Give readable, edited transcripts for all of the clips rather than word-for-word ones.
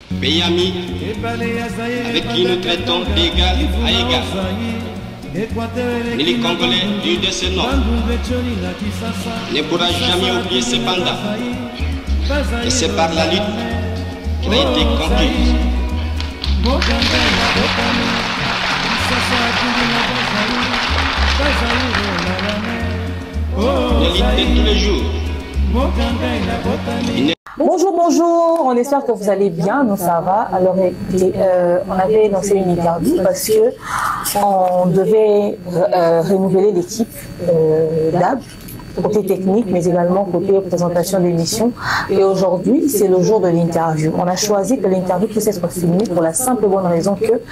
Pays ami, avec qui nous traitons d'égal à égal. Les Congolais du de ce nom ne pourra jamais oublier cependant que c'est par la lutte qu'il a été conquis. La lutte de tous les jours. Bonjour, bonjour, on espère que vous allez bien, nous ça va. Alors écoutez, on avait lancé une interview parce que on devait renouveler l'équipe d'AB, côté technique, mais également côté présentation d'émissions. Et aujourd'hui, c'est le jour de l'interview. On a choisi que l'interview puisse être filmée pour la simple et bonne raison que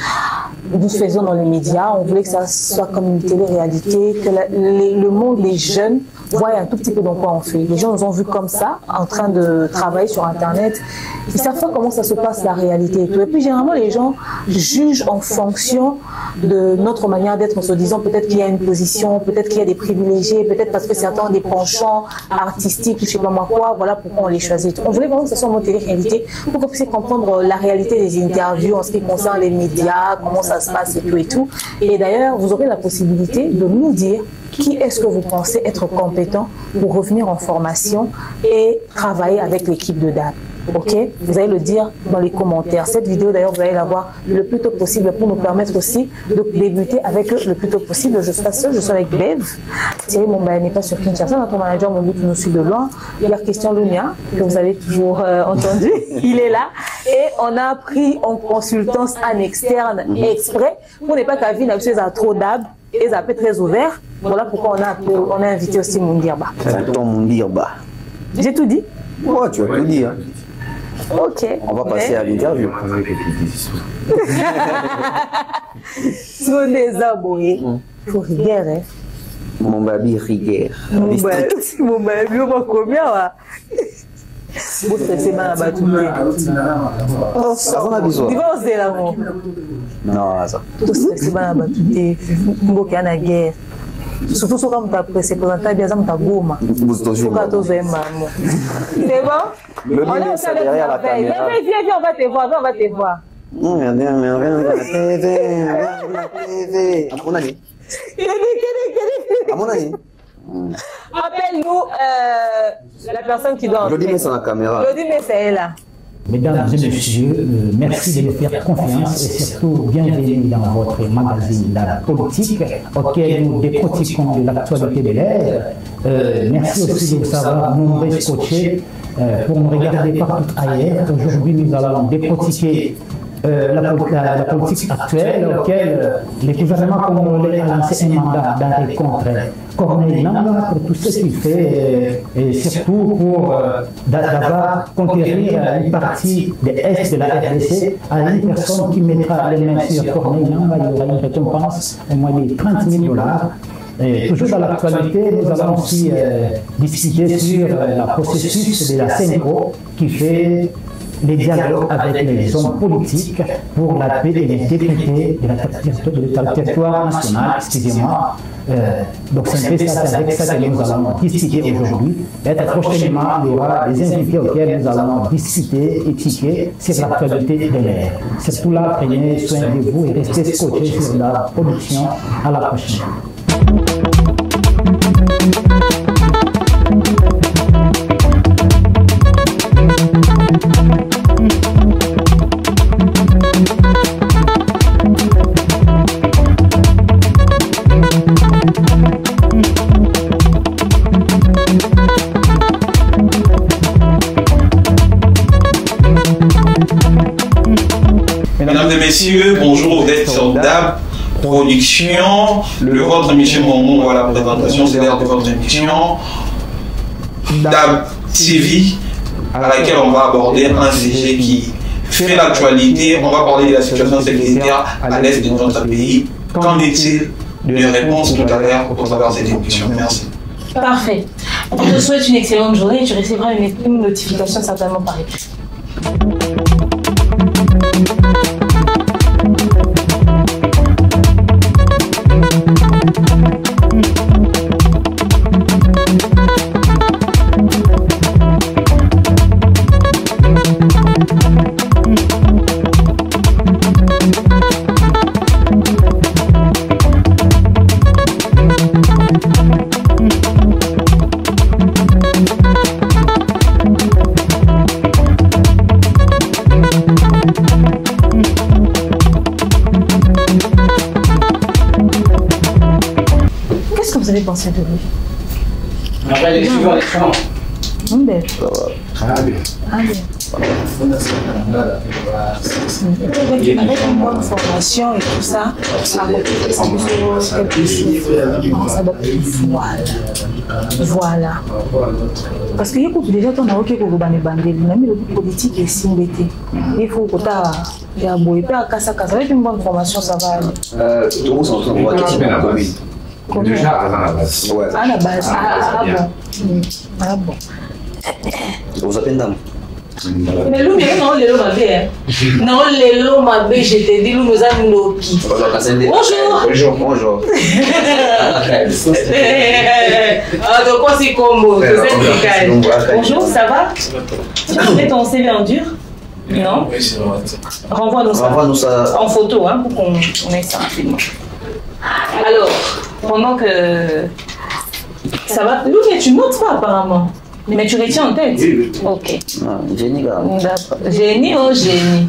nous faisons dans les médias. On voulait que ça soit comme une télé-réalité, que le monde, les jeunes, voient un tout petit peu dans quoi on fait. Les gens nous ont vus comme ça, en train de travailler sur Internet. Ils savent pas comment ça se passe, la réalité et tout. Et puis généralement, les gens jugent en fonction de notre manière d'être, en se disant peut-être qu'il y a une position, peut-être qu'il y a des privilégiés, peut-être parce que certains ont des penchants artistiques, je sais pas moi quoi, voilà pourquoi on les choisit. On voulait vraiment que ce soit une télé-réalité pour que vous puissiez comprendre la réalité des interviews en ce qui concerne les médias, comment ça se passe et tout et tout. Et d'ailleurs, vous aurez la possibilité de nous dire qui est-ce que vous pensez être compétent pour revenir en formation et travailler avec l'équipe de DAB. Ok, vous allez le dire dans les commentaires. Cette vidéo d'ailleurs vous allez la voir le plus tôt possible pour nous permettre aussi de débuter avec eux le plus tôt possible. Je suis pas seule, je suis avec Bev. Thierry Momba n'est pas sur Kinshasa, notre manager Mobu qui nous suit de loin. Il y a Christian Lunia que vous avez toujours entendu, il est là. Et on a pris en consultance en externe exprès pour ne pas qu'à vie n'a à trop d'AB et ça peut être très ouvert. Voilà pourquoi on a invité aussi Mundirba. Mundirba. J'ai tout dit? Ouais, tu vas tout dire. Ok. On va passer à l'interview. Sur les abonnés. Pour rigueur, hein. Mon baby rigueur. Mon baby, on va combien, là? Vous stressez mal à battre. Ça va besoin. Tu vas oser là, mon. Non, ça. Vous stressez mal à battre. Vous avez la guerre. Surtout quand tu as présenté bien, ça t'a goûté. C'est bon? Le mime, c'est derrière la caméra. Viens, on va te voir, on va te voir. À mon avis. À mon avis. Appelle-nous la personne qui doit. Je dis, mais c'est la caméra. Je dis, mais c'est elle là. Mesdames et messieurs, merci de nous faire confiance et surtout bienvenue dans votre magazine La Politique auquel nous décortiquons de l'actualité de l'ère. Merci aussi de vous savoir nombreux scotchés pour nous regarder partout ailleurs. Aujourd'hui, nous allons décortiquer la politique actuelle auquel le gouvernement congolais a lancé un mandat d'arrêt contre Corneille Nangaa pour tout ce qu'il fait et surtout pour d'avoir conquérir une partie de l'Est de la RDC à une personne qui mettra les mains sur Corneille Nangaa. Il y aura une récompense au moins de 30 000 $. Et toujours dans l'actualité, nous allons aussi discuter sur le processus de la CENCO qui fait les dialogues avec les hommes politiques pour la paix et les décrétés de la territoire national, excusez-moi. Donc c'est un peu ça, avec ça que nous allons discuter aujourd'hui. Et prochainement, il y aura des invités auxquels nous allons discuter, éthiquer sur l'actualité de l'ère. C'est tout là, prenez soin de vous et restez scotchés sur la production. À la prochaine. Mesdames et messieurs, bonjour, vous êtes sur DAB Production. Votre émission, moment à la présentation, c'est l'heure de votre émission DAB TV, à laquelle on va aborder un sujet qui fait l'actualité. On va parler de la situation sécuritaire à l'est de notre pays. Qu'en est-il de réponse tout à l'heure au travers de cette émission? Merci. Parfait. Je te souhaite une excellente journée et tu recevras une notification certainement par écrit. pensez de lui? Après les suivants, les suivants. Avec une bonne formation et tout ça, voilà. Parce que déjà, on a OK pour le même le politique est si embêté. Il faut que tu avec une bonne formation, ça va aller. Tout le monde voit quel type de commune. Déjà à la base. Ouais. À la base, ah bon. Vous appelez dame. Mais nous, non, les lots m'avaient. Non, les lots m'avaient, je te dis, nous avons Loki. Bonjour. Bonjour. Ah, de quoi c'est combo? Bonjour, ça va? Tu peux mettre ton CV en dur? Non? Renvoie-nous ça. Renvoie-nous ça. En photo, hein, pour qu'on ait ça rapidement. Alors, pendant que ça va. Lou, mais tu notes pas apparemment. Mais tu retiens en tête? Oui. Ok. Génie, là. Génie, oh génie.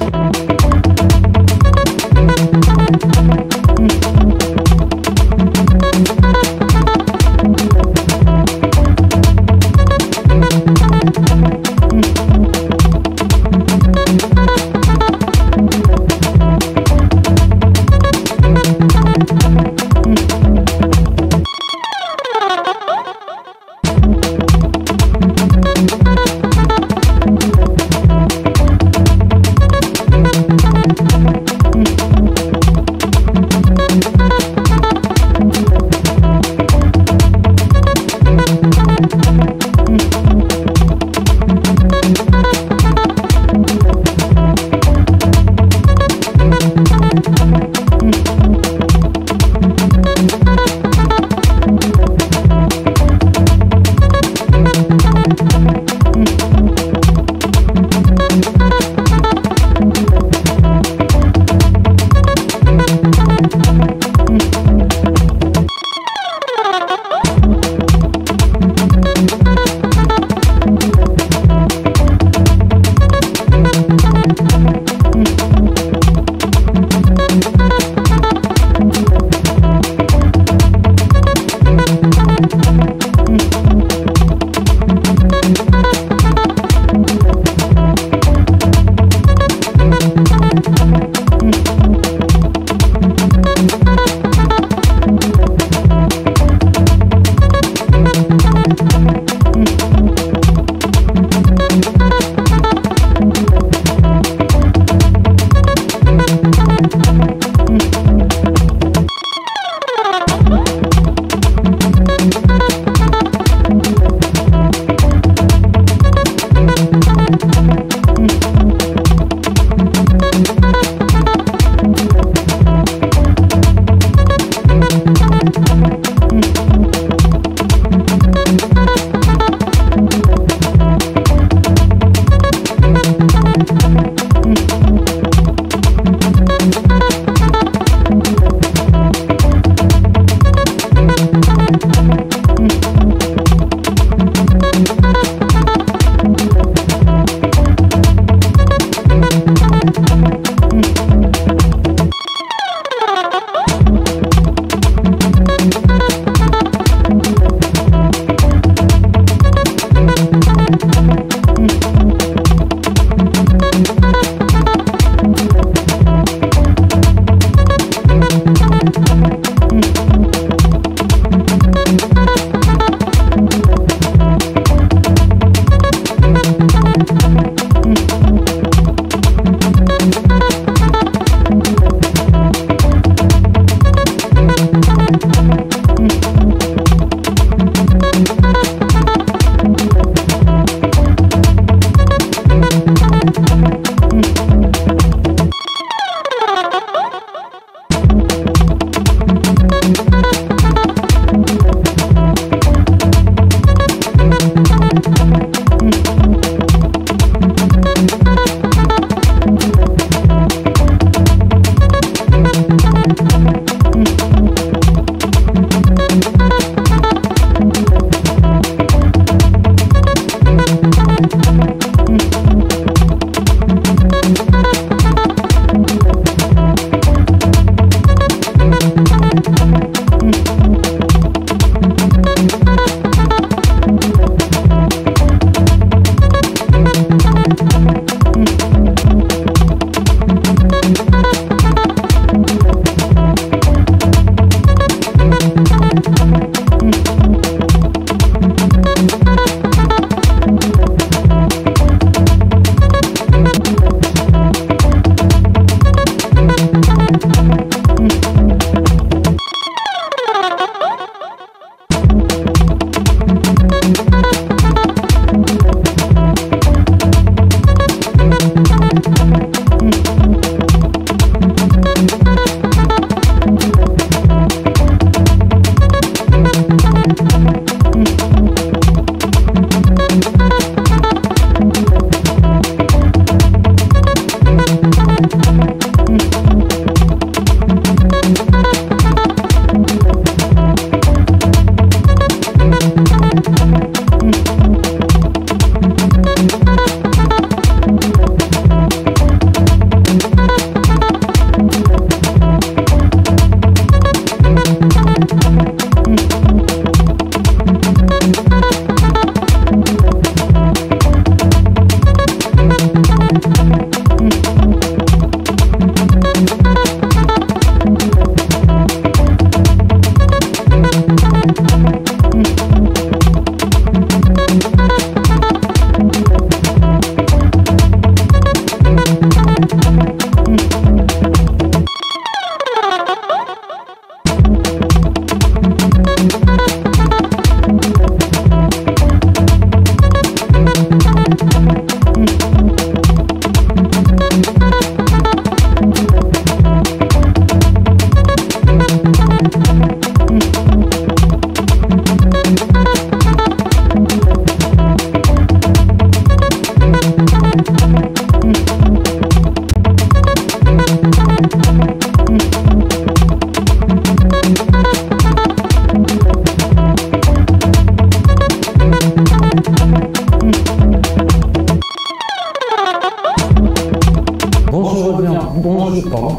bonjour, pardon.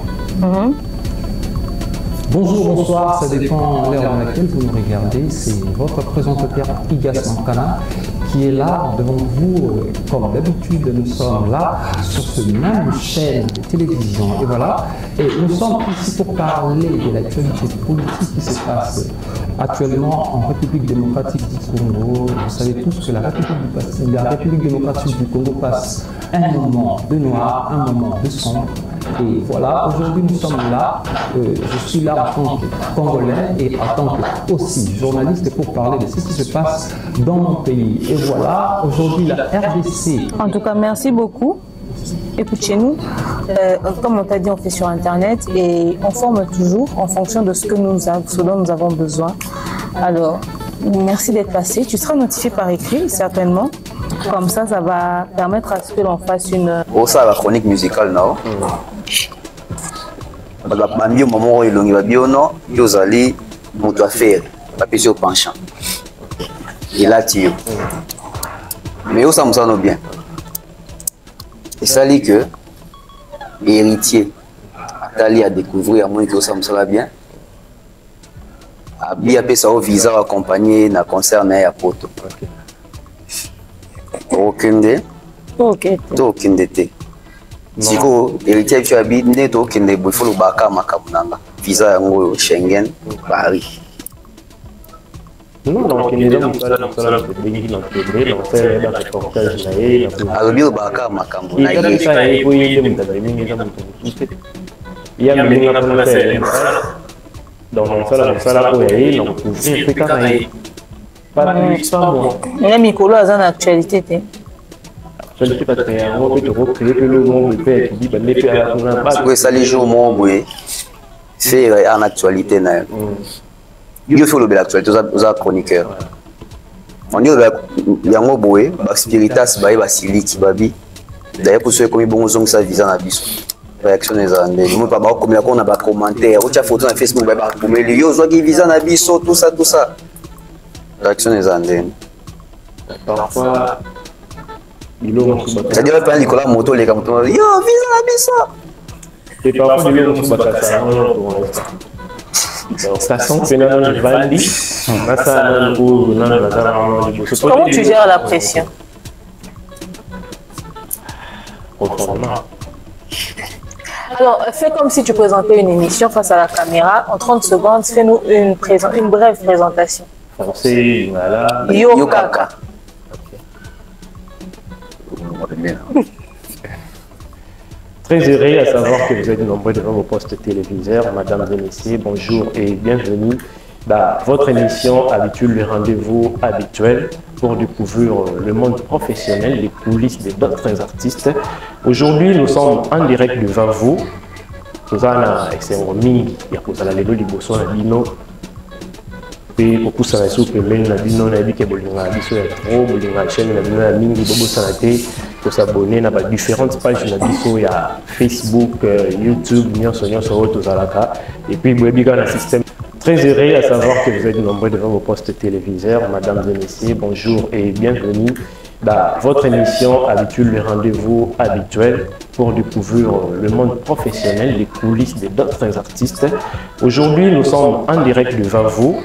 Bonjour, bonsoir, ça dépend de l'heure dans laquelle vous nous regardez. C'est votre présentateur Igas Mankana qui est là devant vous. Comme d'habitude, nous sommes là sur ce même chaîne de télévision. Et voilà, et nous sommes ici pour parler de l'actualité politique qui se passe actuellement en République démocratique du Congo. Vous savez tous que la République démocratique du Congo passe un moment de noir, un moment de sombre. Et voilà, aujourd'hui nous sommes là, je suis là en tant que Congolais et en tant que aussi journaliste pour parler de ce qui se passe dans mon pays. Et voilà, aujourd'hui la RDC. En tout cas, merci beaucoup. Écoute, chez nous, comme on t'a dit, on fait sur Internet et on forme toujours en fonction de ce dont nous avons besoin. Alors, merci d'être passé. Tu seras notifié par écrit, certainement. Comme ça va permettre à ce que l'on fasse une... Oh, ça, la chronique musicale, non? Au moment où il y a biono, il y a des motos à faire, au penchant. Et là, tu es. Mais où ça me semble bien? Et ça dit que l'héritier a découvert à moi que ça me semble bien. A bien fait ça au visa accompagné dans le concert à Poto. Aucune de. Ok. Aucune de. Si vous héritier tu habites net aucune de. Il faut le baka makamunanga. Visa yango Schengen Paris. Non, donc il y a des gens qui il faut le l'actualité aux chroniqueurs. On dit que yango boé, spiritas baï basiliki babi. D'ailleurs pour ceux qui ont bon ça visa na biso. Réaction des andés. Nous pas comme là qu'on a pas commentaire, ou tu as photo sur Facebook baï ba comme les yo qui visa na biso tout ça. Réaction des andés. Parfois ça dit pas Nicolas moto les comme yo visa na biso. Et parfois il y a ça. Ça sent comment tu gères la pression? Alors, fais comme si tu présentais une émission face à la caméra. En 30 secondes, fais-nous une brève présentation. Yo Kaka. Très heureux à savoir que vous êtes nombreux devant vos postes téléviseurs. Madame et messieurs, bonjour et bienvenue dans votre émission habituelle, le rendez-vous habituel pour découvrir le monde professionnel, les coulisses d'autres artistes. Aujourd'hui, nous sommes en direct devant vous. Nous avons Exengomi, Yakozalalo Liboso Nabino. Et beaucoup ça va soupe mais Nabino Nabike Bolinga Biso Yatro, Bolinga chaîne Nabino Mingi Bobo Sanate. Pour s'abonner à différentes pages de il y a Facebook, YouTube, et puis le système. Très heureux à savoir que vous êtes nombreux devant vos postes téléviseurs. Mesdames et messieurs, bonjour et bienvenue dans votre émission habituelle, le rendez-vous habituel pour découvrir le monde professionnel, les coulisses d'autres artistes. Aujourd'hui, nous sommes en direct devant vous.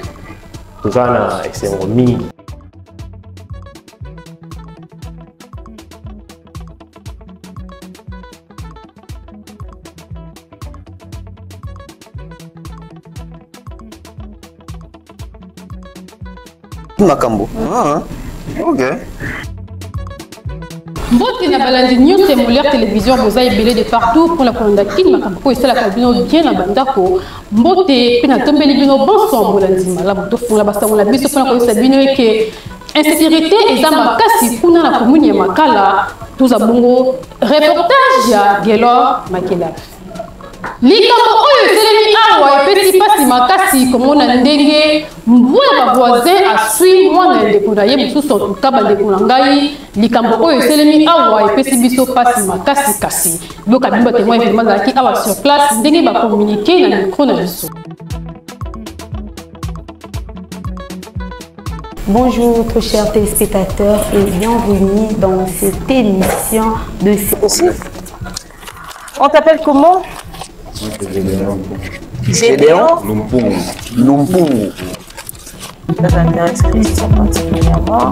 Nous avons Exengomi. Makambo. Ok. Mbote na balandi nyonso ya Molière télévision boza ebele de partout pour la kolanda kin makambo ko esalaka bino bien na bandako mbote pe na tombeli bino bonso bolandi malamu tofunga basangola biso mpona koyesa bino eke insécurité eza makasi kuna na commune ya Makala toza bongo reportage ya Gelor Makela. Likambo oyo eselemi awa epesi pasi makasi komona ndenge mbula bavoisin asui mwana ndeko na ye mosusu otuka bandeko na ngai likambo oyo eselemi awa epesi biso pasi makasi kasi yoka bino batémoin événement ezalaki awa sur place ndenge bakommunike na micro na biso. Bonjour très chers téléspectateurs et bienvenue dans cette émission de... On t'appelle comment? Gédéon Lumpungu. Ça m'intéresse Christian particulièrement.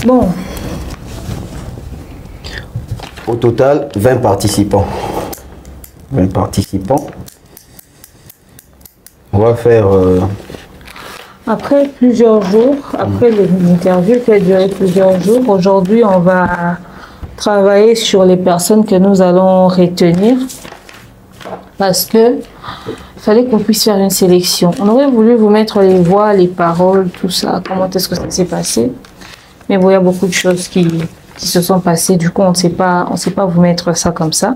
Bon. Au total, 20 participants. 20 participants. On va faire... Après plusieurs jours, après l'interview qui a duré plusieurs jours, aujourd'hui on va travailler sur les personnes que nous allons retenir parce que fallait qu'on puisse faire une sélection. On aurait voulu vous mettre les voix, les paroles, tout ça. Comment est-ce que ça s'est passé? Mais bon, il y a beaucoup de choses qui se sont passées. Du coup, on ne sait pas vous mettre ça comme ça.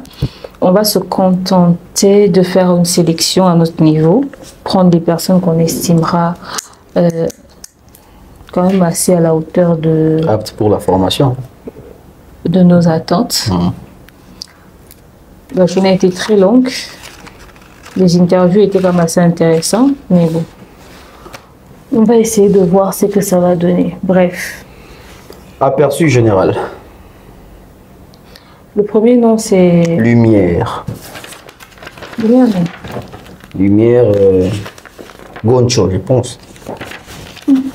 On va se contenter de faire une sélection à notre niveau, prendre des personnes qu'on estimera quand même assez à la hauteur de... Apte pour la formation. De nos attentes. La journée a été très longue. Les interviews étaient quand même assez intéressantes, mais bon. On va essayer de voir ce que ça va donner. Bref. Aperçu général. Le premier nom, c'est... Lumière. Lumière, non. Lumière Goncho, je pense.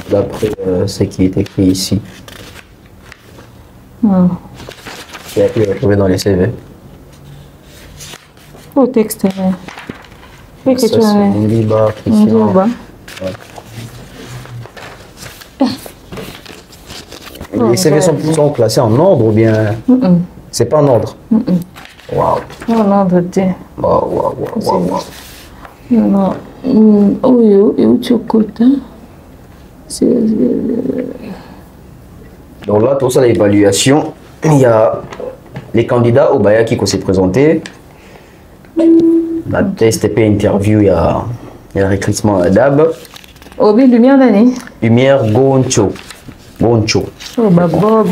D'après ce qui est écrit ici. C'est à qui retrouvé dans les CV. Au texte, oui, ça, c'est Ndiba, Christian. Les CV sont classés en ordre ou bien c'est pas en ordre? Waouh. En ordre de... Waouh. Non. Où tu écoutes, hein? Donc là, tout ça, l'évaluation, il y a les candidats au Baya qui s'est présenté. La TSTP interview, il y a le recrutement à DAB. Obi, lumière d'année. Lumière Goncho. Oh, bah Bob.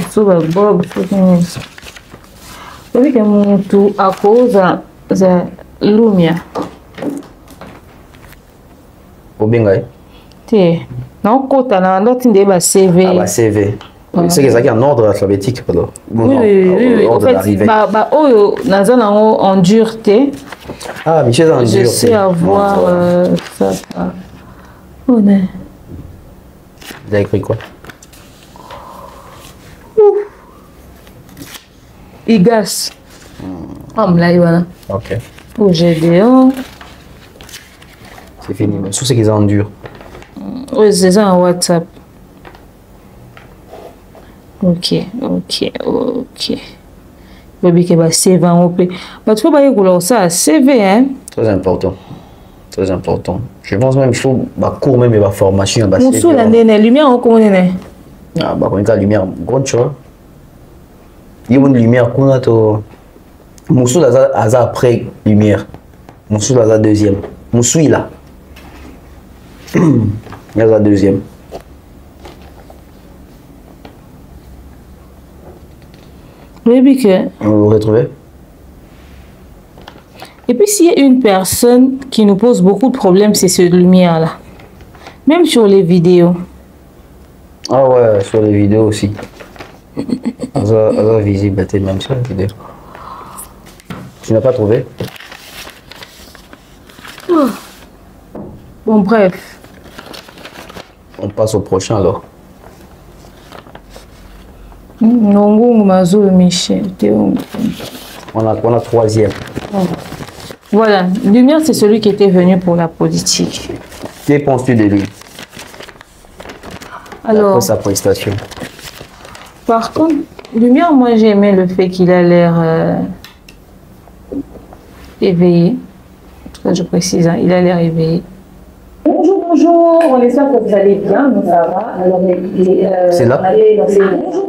Obi, que mon tout à cause de lumière. Obi, ngai. Non, quand on a un CV. CV. C'est ça qui est en ordre alphabétique, pardon. Oui. En fait, en dureté. Ah, Michel en dureté. Je sais avoir ça. Oh, non. Vous avez écrit quoi? Igas. Voilà. Ok. Au GDO. C'est fini. Mais sous ce qu'ils en dur. Oui, c'est ça en WhatsApp. Ok. Baby qui va CV en OP. Bah, tu peux pas y ça CV, hein? Très important. Je pense même qu'il faut cours même la formation. Moussou la lumière en comment ah, bah, quand la lumière, grande chose. Il y a une lumière qu'on a tout. Moussou la après lumière. Moussou la deuxième. Moussou il a. Il y a la deuxième. Oui, que... Vous retrouvez? Et puis s'il y a une personne qui nous pose beaucoup de problèmes, c'est cette lumière-là. Même sur les vidéos. Ah ouais, sur les vidéos aussi. Elle est visible, même sur les vidéos. Tu n'as pas trouvé? Bon, bref. On passe au prochain alors. On a troisième. Voilà, Lumière, c'est celui qui était venu pour la politique. Que penses-tu de lui? Alors, après sa prestation. Par contre, Lumière, moi j'ai aimé le fait qu'il a l'air éveillé. Je précise, hein, il a l'air éveillé. Bonjour, on espère que vous allez bien, nous ça va. Alors, c'est là.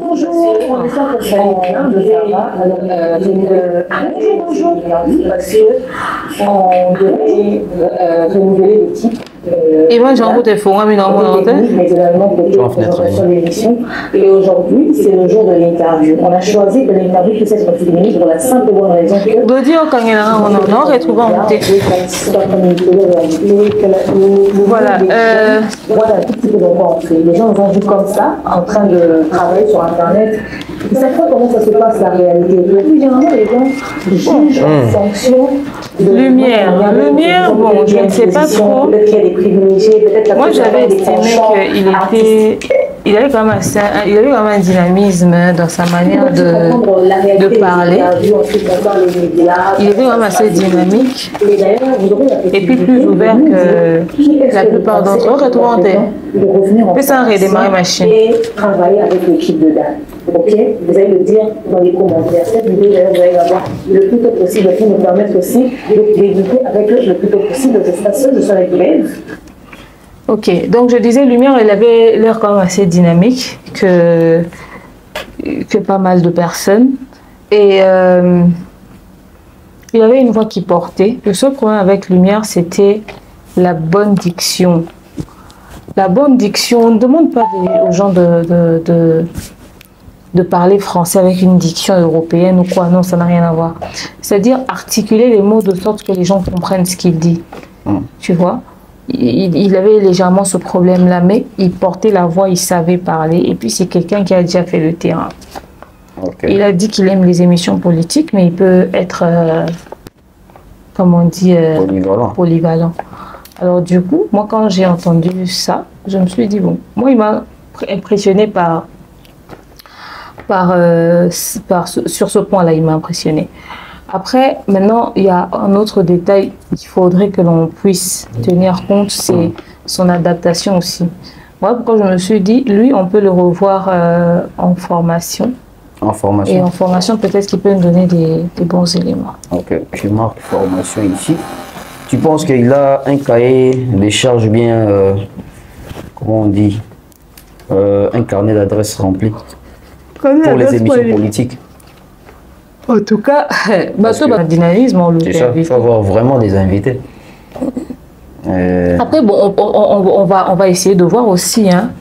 Bonjour, on espère que vous allez bien, nous ça va. Alors, bonjour, parce qu'on devait renouveler l'équipe. Et moi, j'en route des forums, mais dans mon antenne. Mais également pour l'émission. Et aujourd'hui, c'est le jour de l'interview. On a choisi que l'interview puisse être féminine pour la simple bonne raison que. Dodio, quand il y a un on a retrouvé en montée. Voilà. Voilà, tout petit peu d'entrer. Les gens vont jouer comme ça, en train de travailler sur Internet. Ils savent pas comment ça se passe la réalité. Plus généralement, les gens jugent en fonction de lumière. Lumière, bon, je ne sais pas trop. Moi, j'avais estimé qu'il avait quand même un dynamisme dans sa manière de parler. Il était quand même assez dynamique. Et puis plus ouvert que la plupart d'entre eux. Retrouvez. C'est un redémarrer machine. Et travailler avec l'équipe de DAB. Ok, vous allez le dire dans les commentaires. Cette vidéo, d'ailleurs, vous allez la voir le plus tôt possible pour nous permettre aussi de débuter avec le plus tôt possible. J'espère que je serai grève. Ok, donc je disais, Lumière, elle avait l'air quand même assez dynamique que pas mal de personnes. Et il avait une voix qui portait. Le seul problème avec Lumière, c'était la bonne diction. La bonne diction, on ne demande pas aux gens de parler français avec une diction européenne ou quoi. Non, ça n'a rien à voir. C'est-à-dire articuler les mots de sorte que les gens comprennent ce qu'il dit. Tu vois? Il avait légèrement ce problème-là, mais il portait la voix, il savait parler. Et puis, c'est quelqu'un qui a déjà fait le terrain. Okay. Il a dit qu'il aime les émissions politiques, mais il peut être, comme on dit, polyvalent. Alors, du coup, moi, quand j'ai entendu ça, je me suis dit, bon, moi, il m'a impressionné sur ce point-là, il m'a impressionné. Après, maintenant, il y a un autre détail qu'il faudrait que l'on puisse tenir compte, c'est son adaptation aussi. Moi, pourquoi je me suis dit, lui, on peut le revoir en formation. En formation. Et en formation, peut-être qu'il peut nous donner des bons éléments. Ok, je marque formation ici. Tu penses qu'il a un cahier des charges bien, comment on dit, un carnet d'adresses rempli pour les émissions politiques? En tout cas, le dynamisme, on le fait. Il faut avoir vraiment des invités. Après, bon, on va essayer de voir aussi. Hein.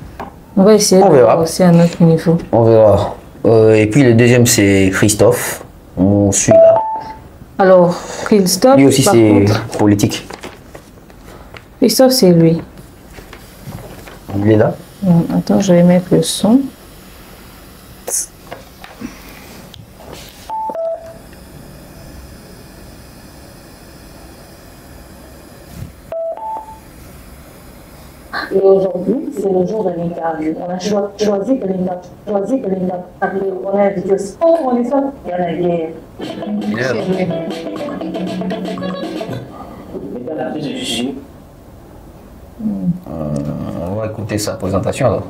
On va essayer de voir aussi à notre niveau. On verra. Et puis le deuxième, c'est Christophe. On suit là. Alors, Christophe. Lui aussi, c'est politique. Christophe, c'est lui. Il est là. Attends, je vais mettre le son. Et aujourd'hui, c'est le jour de l'interview. On a choisi que l'interview. On a invité aussi. Oh, on est ça. Il y en a guerre. On va écouter sa présentation alors.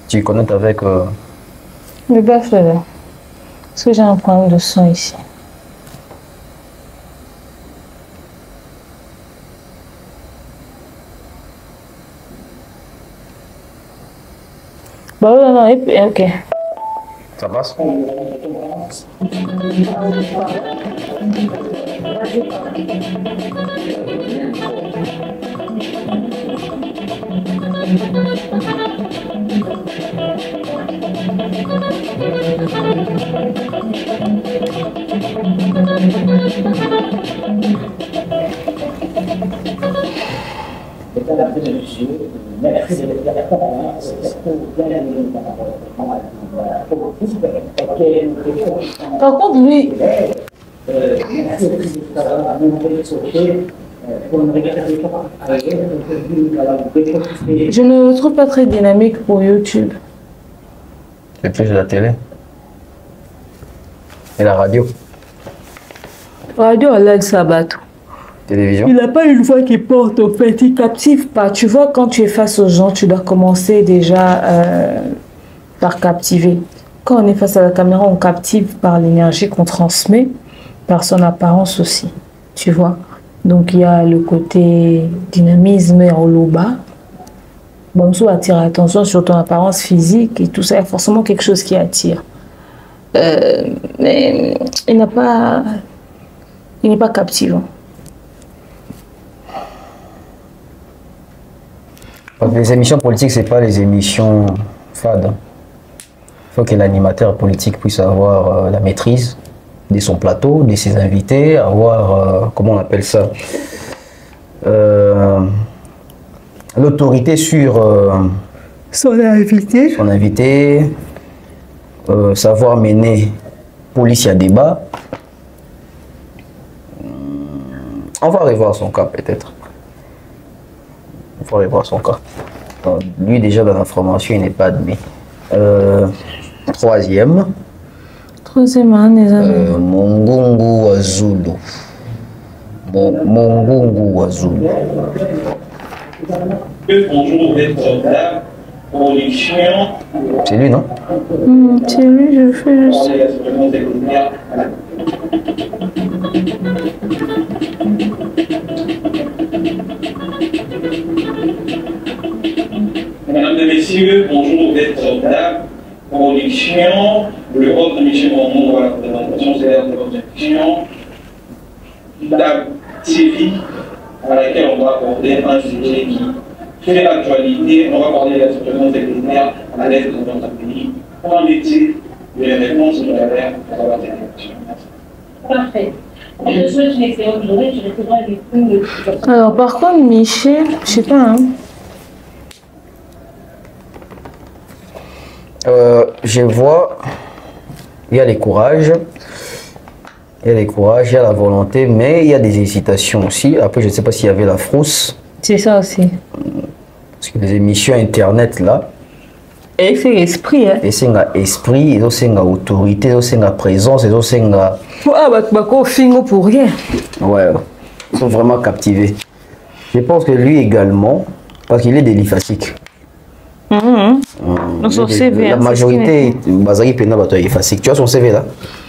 Tu connectes avec... Le bœuf là. Est-ce que j'ai un problème de son ici? Bah non, non, ok. Ça passe? Par contre, lui, je ne le trouve pas très dynamique pour YouTube. C'est plus de la télé. Et la radio. Radio, Alain Sabato. Télévision. Il n'a pas une voix qui porte au fait, il captive pas. Tu vois, quand tu es face aux gens, tu dois commencer déjà par captiver. Quand on est face à la caméra, on captive par l'énergie qu'on transmet, par son apparence aussi. Tu vois. Donc il y a le côté dynamisme et en low bas. Bon, ça attire l'attention sur ton apparence physique et tout ça. Il y a forcément quelque chose qui attire. Mais il n'est pas captivant. Les émissions politiques, ce n'est pas les émissions fades. Il faut que l'animateur politique puisse avoir la maîtrise de son plateau, de ses invités, avoir, comment on appelle ça, l'autorité sur son invité, savoir mener police à débat. On va revoir son cas peut-être. Il faut aller voir son cas. Donc, lui, déjà, dans la formation, il n'est pas admis. Troisième, Troisième année, Mongungu wa Zulu. Mongungu wa Zulu. C'est lui, non? C'est lui, je fais juste. Mesdames et messieurs, bonjour, vous êtes là. Production, le rôle de Michel Mormon dans la présentation, c'est la production la série à laquelle on va aborder un sujet qui fait l'actualité. On va parler de la situation sécuritaire à l'est de notre pays. Qu'en est-il de les réponses de la l'air à travers cette élection? Parfait. Je souhaite une excellente journée. Je répondrai avec vous. Alors, par contre, Michel, je sais pas, hein. Je vois, il y a les courages, il y a la volonté, mais il y a des hésitations aussi. Après, je ne sais pas s'il y avait la frousse. C'est ça aussi. Parce que les émissions internet là. Et c'est l'esprit, hein. Et c'est l'esprit, et c'est l'autorité, et c'est la présence, et c'est la. Ah, bah, pour rien. Ouais, ils sont vraiment captivés. Je pense que lui également, parce qu'il est délifacique. Donc son CV, la majorité, Bazari Pena Bato est facile. Tu as son CV là?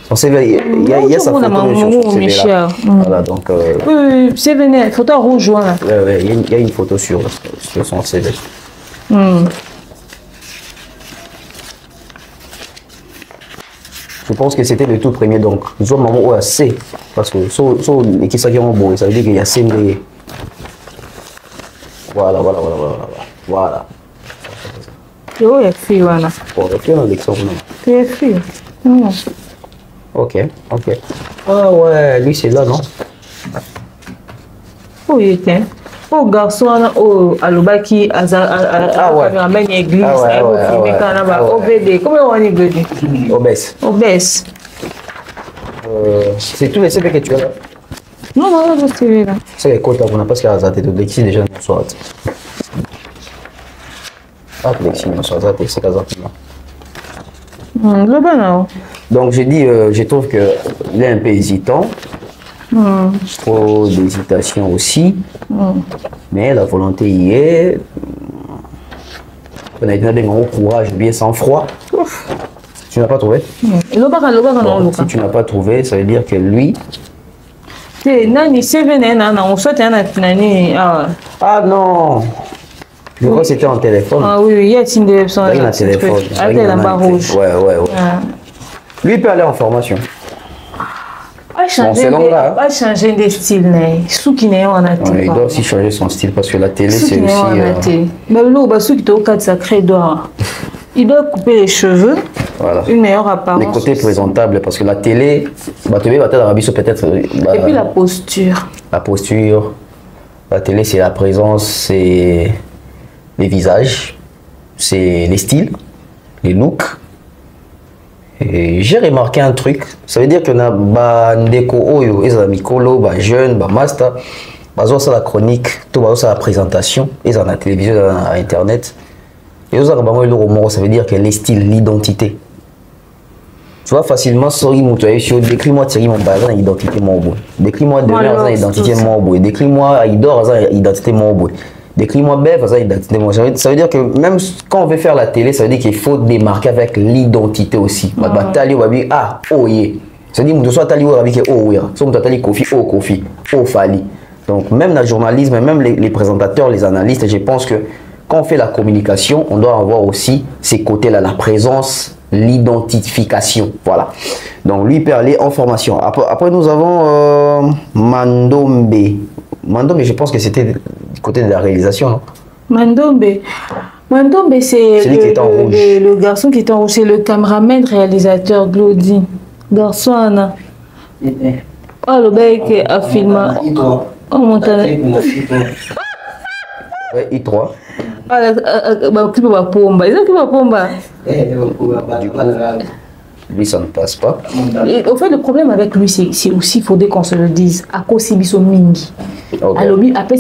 Son CV, il y a sa photo sur son CV là. Voilà, donc. Oui, CV net, photo rouge. Ouais, il y a une photo sur son CV. Je pense que c'était le tout premier, donc nous sommes maman à C. Parce que l'équipe ça qui est bon, ça veut dire qu'il y a C. Voilà. Oh, il y a fille, voilà. Bon, il y a l'exemple. Il y a fille. Ok. Ah ouais, lui c'est là, non? Oh, il était. Oh, garçon, à l'Obaki, à la même église, OBD. Comment on dit? Obès. C'est tous les CV que tu as là? Non, je CV là. C'est les côtes, on n'a pas ce qu'il y a à Zate, donc ici déjà, nous sommes. Donc je dis, je trouve qu'il est un peu hésitant, trop d'hésitation aussi, mais la volonté y est. On a été dans un courage bien sans froid. Tu n'as pas trouvé? Bon, si tu n'as pas trouvé, ça veut dire que lui. Ah non! Je crois que c'était en téléphone. Ah oui, il y a une téléphone. Il y a un téléphone. Avec la barre rouge. Ouais. Lui, il peut aller en formation. Pas changer de style. Il doit aussi changer son style parce que la télé, c'est aussi. Il doit couper les cheveux. Voilà. Une meilleure apparence. Les côtés présentables, parce que la télé, peut-être. Et puis la posture. La posture. La télé, c'est la présence, c'est les visages, c'est les styles, les looks. Et j'ai remarqué un truc, ça veut dire que na bandeko oyo, les amis mikolo, ba jeune, ba master, bazo ça la chronique, tout bazo ça la présentation, ils en la télévision, à internet. Et aux autres, ça veut dire que les styles, l'identité. Tu vois facilement, sorry, décris-moi Thierry Mombaza, identité Morbo. Décris-moi Demer, identité Morbo. Décris-moi Aïdor, identité Morbo. Décris-moi Bev, identité Morbo. Ça veut dire que même quand on veut faire la télé, ça veut dire qu'il faut démarquer avec l'identité aussi. Ah, oh yeah. Ça veut dire que soit Tali Wabi, oh yeah. Soit Tali Kofi, oh Fali. Donc même dans le journalisme, même les présentateurs, les analystes, je pense que quand on fait la communication, on doit avoir aussi ces côtés-là, la présence, l'identification. Voilà. Donc lui peut aller en formation. Après nous avons Mandombe. Mandombe, je pense que c'était du côté de la réalisation, non? Mandombe, c'est le garçon qui est en rouge. C'est le caméraman réalisateur Glody. Garçon Anna. Oh, le mec a filmé. Oh, mon talent. Ouais, I3. Lui, ça ne passe pas. Et au fait, le problème avec lui, c'est aussi, il faudrait qu'on se le dise, à cause de son mingi. Après,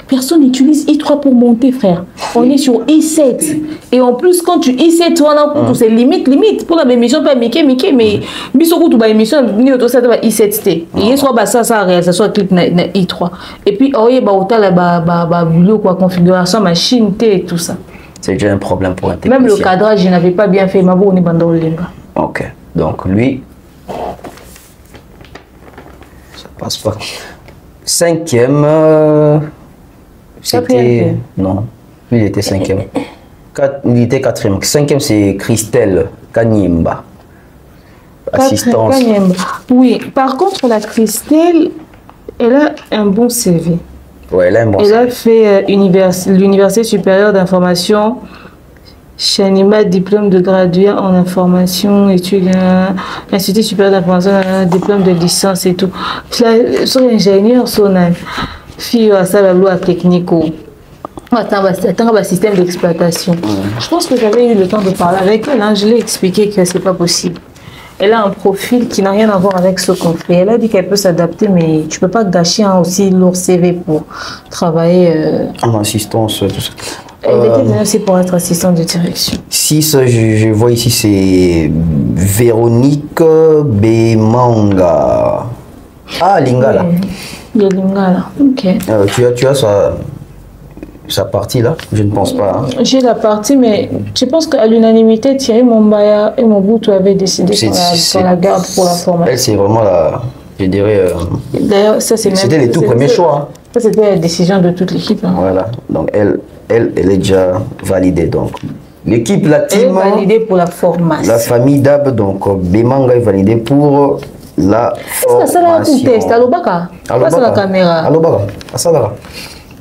personne n'utilise I3 pour monter, frère. On est sur I7. Et en plus, quand tu I7, c'est limite. Pour la émission, pas Mickey, mais Bisoko, tu vas émission, ni auto, ça va I7T. Et soit ça réalisation, clic na I3. Et puis, configuration machine, T et tout ça. C'est déjà un problème pour un technicien. Même le cadrage, je n'avais pas bien fait. On est bandant le linga. Ok. Donc, lui, ça passe pas. Cinquième, c'était... Non, lui, il était cinquième. Il était quatrième. Cinquième, c'est Christelle Kanyimba. Assistance. Oui, par contre, la Christelle, elle a un bon CV. Ouais, elle a un bon CV. Elle a fait l'Université supérieure d'information, Chanima, diplôme de gradué en information, études, Institut supérieur d'information, diplôme de licence et tout. Son ingénieur, son fille à ça, la loi technique. Attends, système d'exploitation. Je pense que j'avais eu le temps de parler avec elle. Je l'ai expliqué que c'est pas possible. Elle a un profil qui n'a rien à voir avec ce qu'on fait. Elle a dit qu'elle peut s'adapter, mais tu peux pas gâcher un aussi lourd CV pour travailler. En assistance, tout ça. Elle était venue aussi pour être assistante de direction. 6, je vois ici, c'est Véronique Bemanga. Ah, Lingala. Il y a Lingala, ok. Tu as sa partie là? Je ne pense pas. Hein. J'ai la partie, mais je pense qu'à l'unanimité, Thierry Mombaya et Mobutu avaient décidé qu'on la garde pour la formation. Elle, c'est vraiment la... Je dirais... D'ailleurs, ça c'est même... C'était les tout premiers choix. Hein. Ça, c'était la décision de toute l'équipe. Hein. Voilà. Donc, elle est déjà validée. Donc, l'équipe, la team... Elle est validée pour la formation. La famille Dab, donc, Bemanga est validée pour la formation. Est-ce que ça va un test? Alobaka? Passe à la caméra. Alobaka.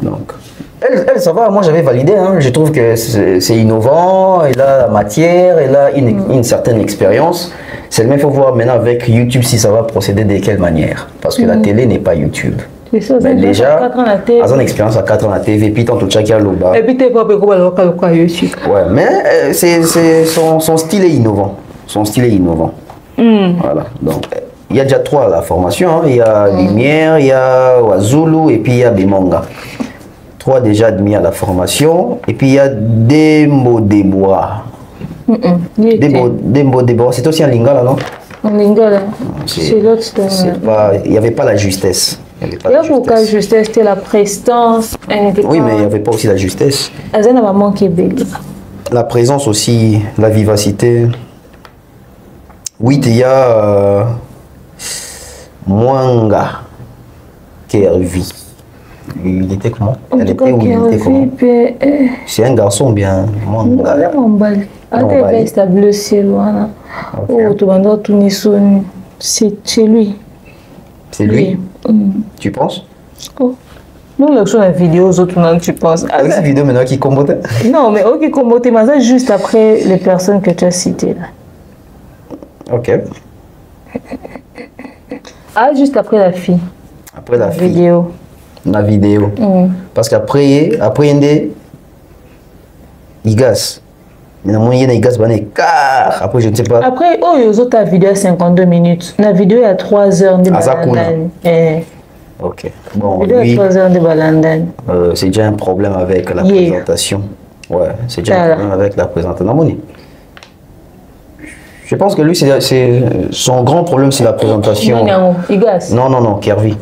Donc... Elle, ça va, moi j'avais validé, hein. Je trouve que c'est innovant, elle a la matière, elle a une certaine expérience. Seulement il faut voir maintenant avec YouTube si ça va procéder de quelle manière. Parce que la télé n'est pas YouTube. Ça, mais déjà, elle a une expérience à 4 ans à la TV, puis tant tout chacun loba. Et puis t'es pas YouTube. Ouais, mais son style est innovant. Son style est innovant. Voilà, donc... Il y a déjà 3 à la formation, hein. Il y a Lumière, il y a Wazulu et puis il y a Bemanga. 3 déjà admis à la formation. Et puis il y a Dembo Debois. Dembo Debois, c'est aussi un Lingala, non? Un Lingala. C'est l'autre. Il n'y avait pas la justesse. Il y a pourquoi la justesse, c'était la prestance. Oui, mais il n'y avait pas aussi la justesse. Elle n'a pas manqué belle. La présence aussi, la vivacité. 8, il y a Mwanga Kervi. Il était comment? Elle était où? Il était comment? C'est un garçon bien. Mwanga. C'est chez lui. C'est lui? Tu penses? Nous, sur la vidéo, aux autres, non, tu penses. Avec cette vidéo maintenant qui combattait? Non, mais ok, combattait, mais ça juste après les personnes que tu as citées là. Ok. Ah, juste après la fille. Après la vidéo. La vidéo. Parce qu'après, il gasse. Mais il gasse, après, je ne sais pas. Après, les autres, la vidéo à 52 minutes. La vidéo à 3 heures de balandane. Ok. Bon, lui, 3 heures de balandane. C'est déjà un problème avec la présentation. Ouais, c'est déjà un problème avec la présentation. Je pense que lui, son grand problème, c'est la présentation. Non, Kervi.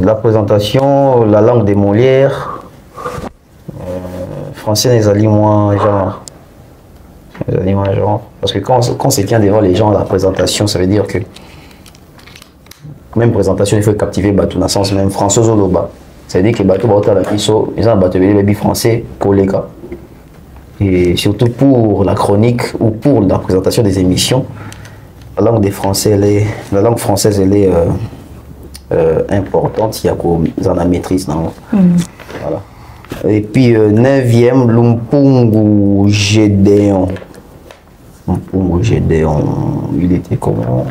La présentation, la langue des Molières. Français, les alliés moins genre. Parce que quand c'est tient devant les gens, la présentation, ça veut dire que. Même présentation, il faut captiver Batou, dans le sens même François Zoloba. Ça veut dire que Batou Batou la Kiso, ils ont Batou Baby français, collègue. Et surtout pour la chronique ou pour la présentation des émissions, la langue des Français, la langue française, elle est importante. Il y a qu'on en a maîtrise. Voilà. Et puis 9e, Lumpungu Gédéon. Lumpungu Gédéon, il était comment?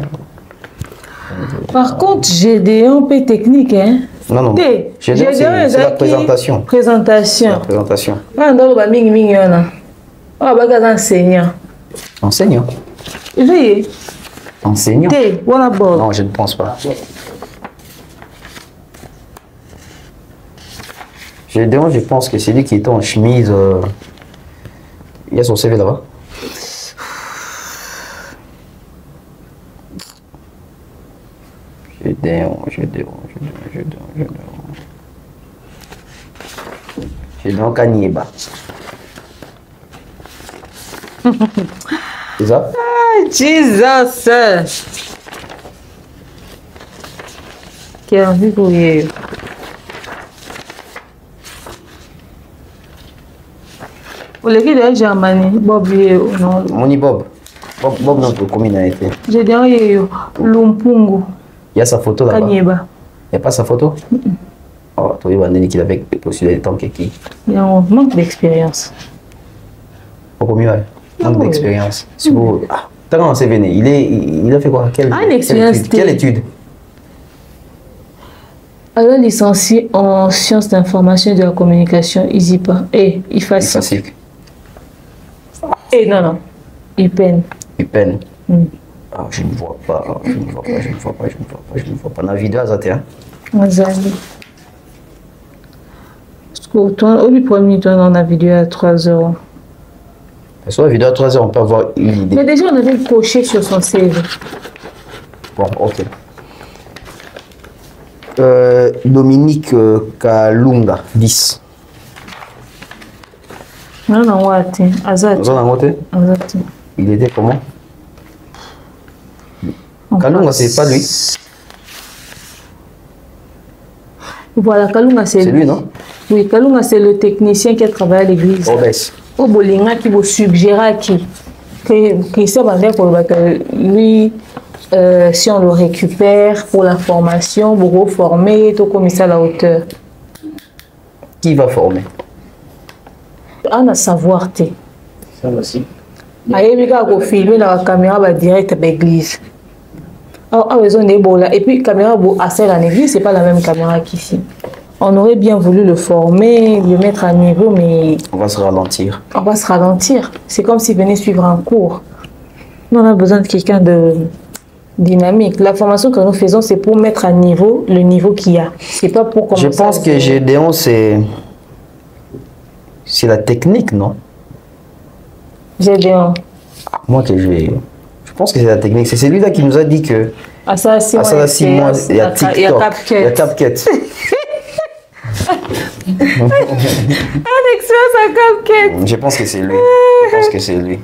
Par contre, Gédéon, peu technique, hein? Non. Gédéon, c'est la présentation. Présentation. La présentation. Enseignant. Enseignant. Veuillez. Enseignant. Non, je ne pense pas. Je pense que c'est lui qui était en chemise. Il y a son CV là-bas. Gédéon Kanyeba. C'est ça? Ah, Jesus! Quel envie pour y. Pour les gars de Germanie, Bob, non. Moni Bob. Bob, notre commune a été. J'ai dit, Lumpungu. Il y a sa photo là-bas. Kanyeba. Il n'y a pas sa photo? Oh, toi, il va dire qu'il avait postulé le temps qui. Il y a un manque d'expérience. Beaucoup mieux, manque d'expérience. Si vous. T'as commencé à venir. Il a fait quoi? Quelle étude? Alors, licencié en sciences d'information et de la communication, ISIPA. Et IFASIC. Et non. Il peine. Ah, je ne vois pas. Je ne vois pas. Dans la vidéo, ça tient. Azali. Au lui premier temps dans la vidéo à 3 heures. Sur la vidéo à 3 heures, on peut avoir une idée. Mais déjà, on avait coché sur son CV. Bon, ok. Dominique Kalunga, 10. Non, Azati. Il était comment? Kalunga, c'est pas lui. Voilà, Kalunga, c'est lui, non? Oui, Kalunga, c'est le technicien qui a travaillé à l'église. Au Bolinga, qui vous suggéra qui sait que lui, si on le récupère pour la formation, pour reformer, tout comme ça à la hauteur. Qui va former? On a savoir, t'es. Ça aussi. Il y a un filmer dans la caméra direct à l'église. Et puis, la caméra à celle en église, c'est pas la même caméra qu'ici. On aurait bien voulu le former, le mettre à niveau, mais... On va se ralentir. C'est comme s'il venait suivre un cours. Nous, on a besoin de quelqu'un de dynamique. La formation que nous faisons, c'est pour mettre à niveau le niveau qu'il y a. C'est pas pour commencer. Je pense que Gédéon, c'est la technique, non? Gédéon. Moi, je pense que c'est la technique. C'est celui-là qui nous a dit que... À ça, 6 mois, il y a TikTok, il y a CapCut. Je pense que c'est lui.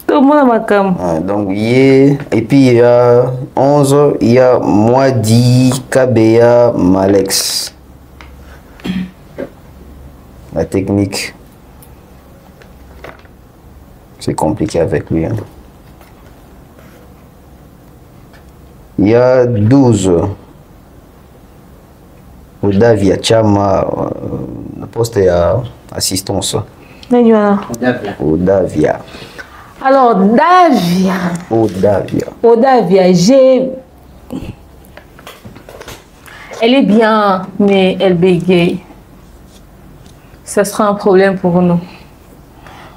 Tout le monde a ma cam. Donc, et puis il y a 11, il y a Moadi, Kabea, Malex. La technique. C'est compliqué avec lui. Il y a 12. Odavia Chama, le poste est à assistance. Odavia. Alors, Odavia, elle est bien, mais elle bégaye. Ça sera un problème pour nous.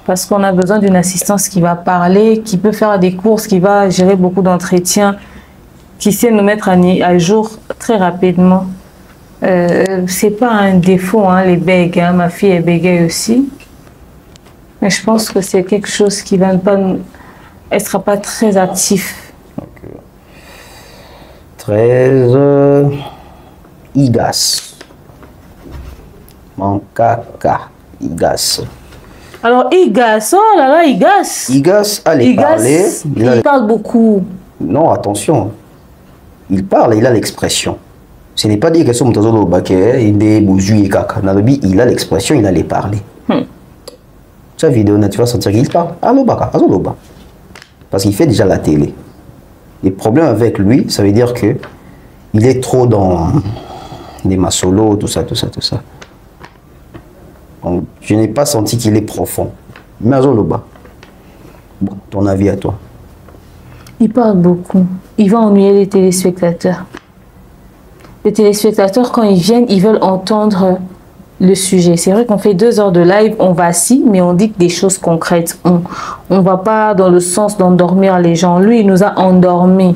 Parce qu'on a besoin d'une assistance qui va parler, qui peut faire des courses, qui va gérer beaucoup d'entretiens, qui sait nous mettre à jour très rapidement. C'est pas un défaut, hein, les bègues. Hein. Ma fille est bégaye aussi. Mais je pense que c'est quelque chose qui va pas... Elle ne sera pas très active. 13... Igas. Mankaka. Igas. Alors, Igas, oh là là, Igas. Igas, allez parler. Il parle beaucoup. Non, attention. Il parle, il a l'expression. Ce n'est pas dire que son tozo baké, il a l'expression, il allait parler. Sa vidéo, tu vas sentir qu'il parle. Parce qu'il fait déjà la télé. Les problèmes avec lui, ça veut dire que il est trop dans des massolos, tout ça. Donc, je n'ai pas senti qu'il est profond. Mais Azoloba, bon, ton avis à toi? Il parle beaucoup. Il va ennuyer les téléspectateurs. Les téléspectateurs, quand ils viennent, ils veulent entendre le sujet. C'est vrai qu'on fait 2 heures de live, on vacille, mais on dit des choses concrètes. On ne va pas dans le sens d'endormir les gens. Lui, il nous a endormis.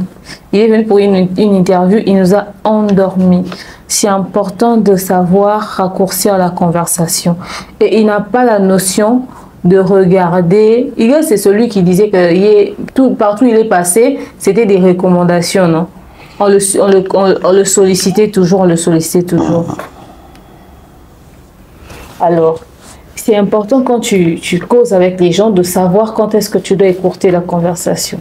Il est venu pour une interview, il nous a endormis. C'est important de savoir raccourcir la conversation. Et il n'a pas la notion de regarder. Iga, c'est celui qui disait que partout où il est passé, c'était des recommandations, non? On le sollicitait toujours, on le sollicitait toujours. Alors, c'est important quand tu causes avec les gens de savoir quand est-ce que tu dois écourter la conversation.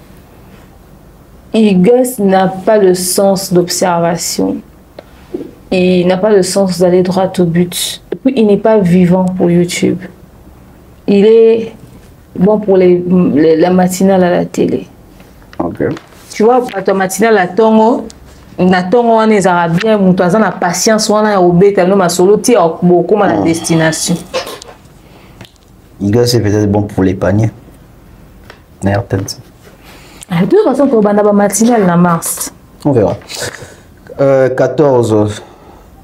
Igas n'a pas le sens d'observation. Il n'a pas le sens d'aller droit au but. Et puis, il n'est pas vivant pour YouTube. Il est bon pour la matinale à la télé. Ok. Tu vois, pour la matinale à Tongo, on est arabien, on a la patience, on a obéi, on a solo, tu as beaucoup à la destination. Iga, c'est peut-être bon pour les paniers. De toute façon, pour la matinale en mars. On verra. 14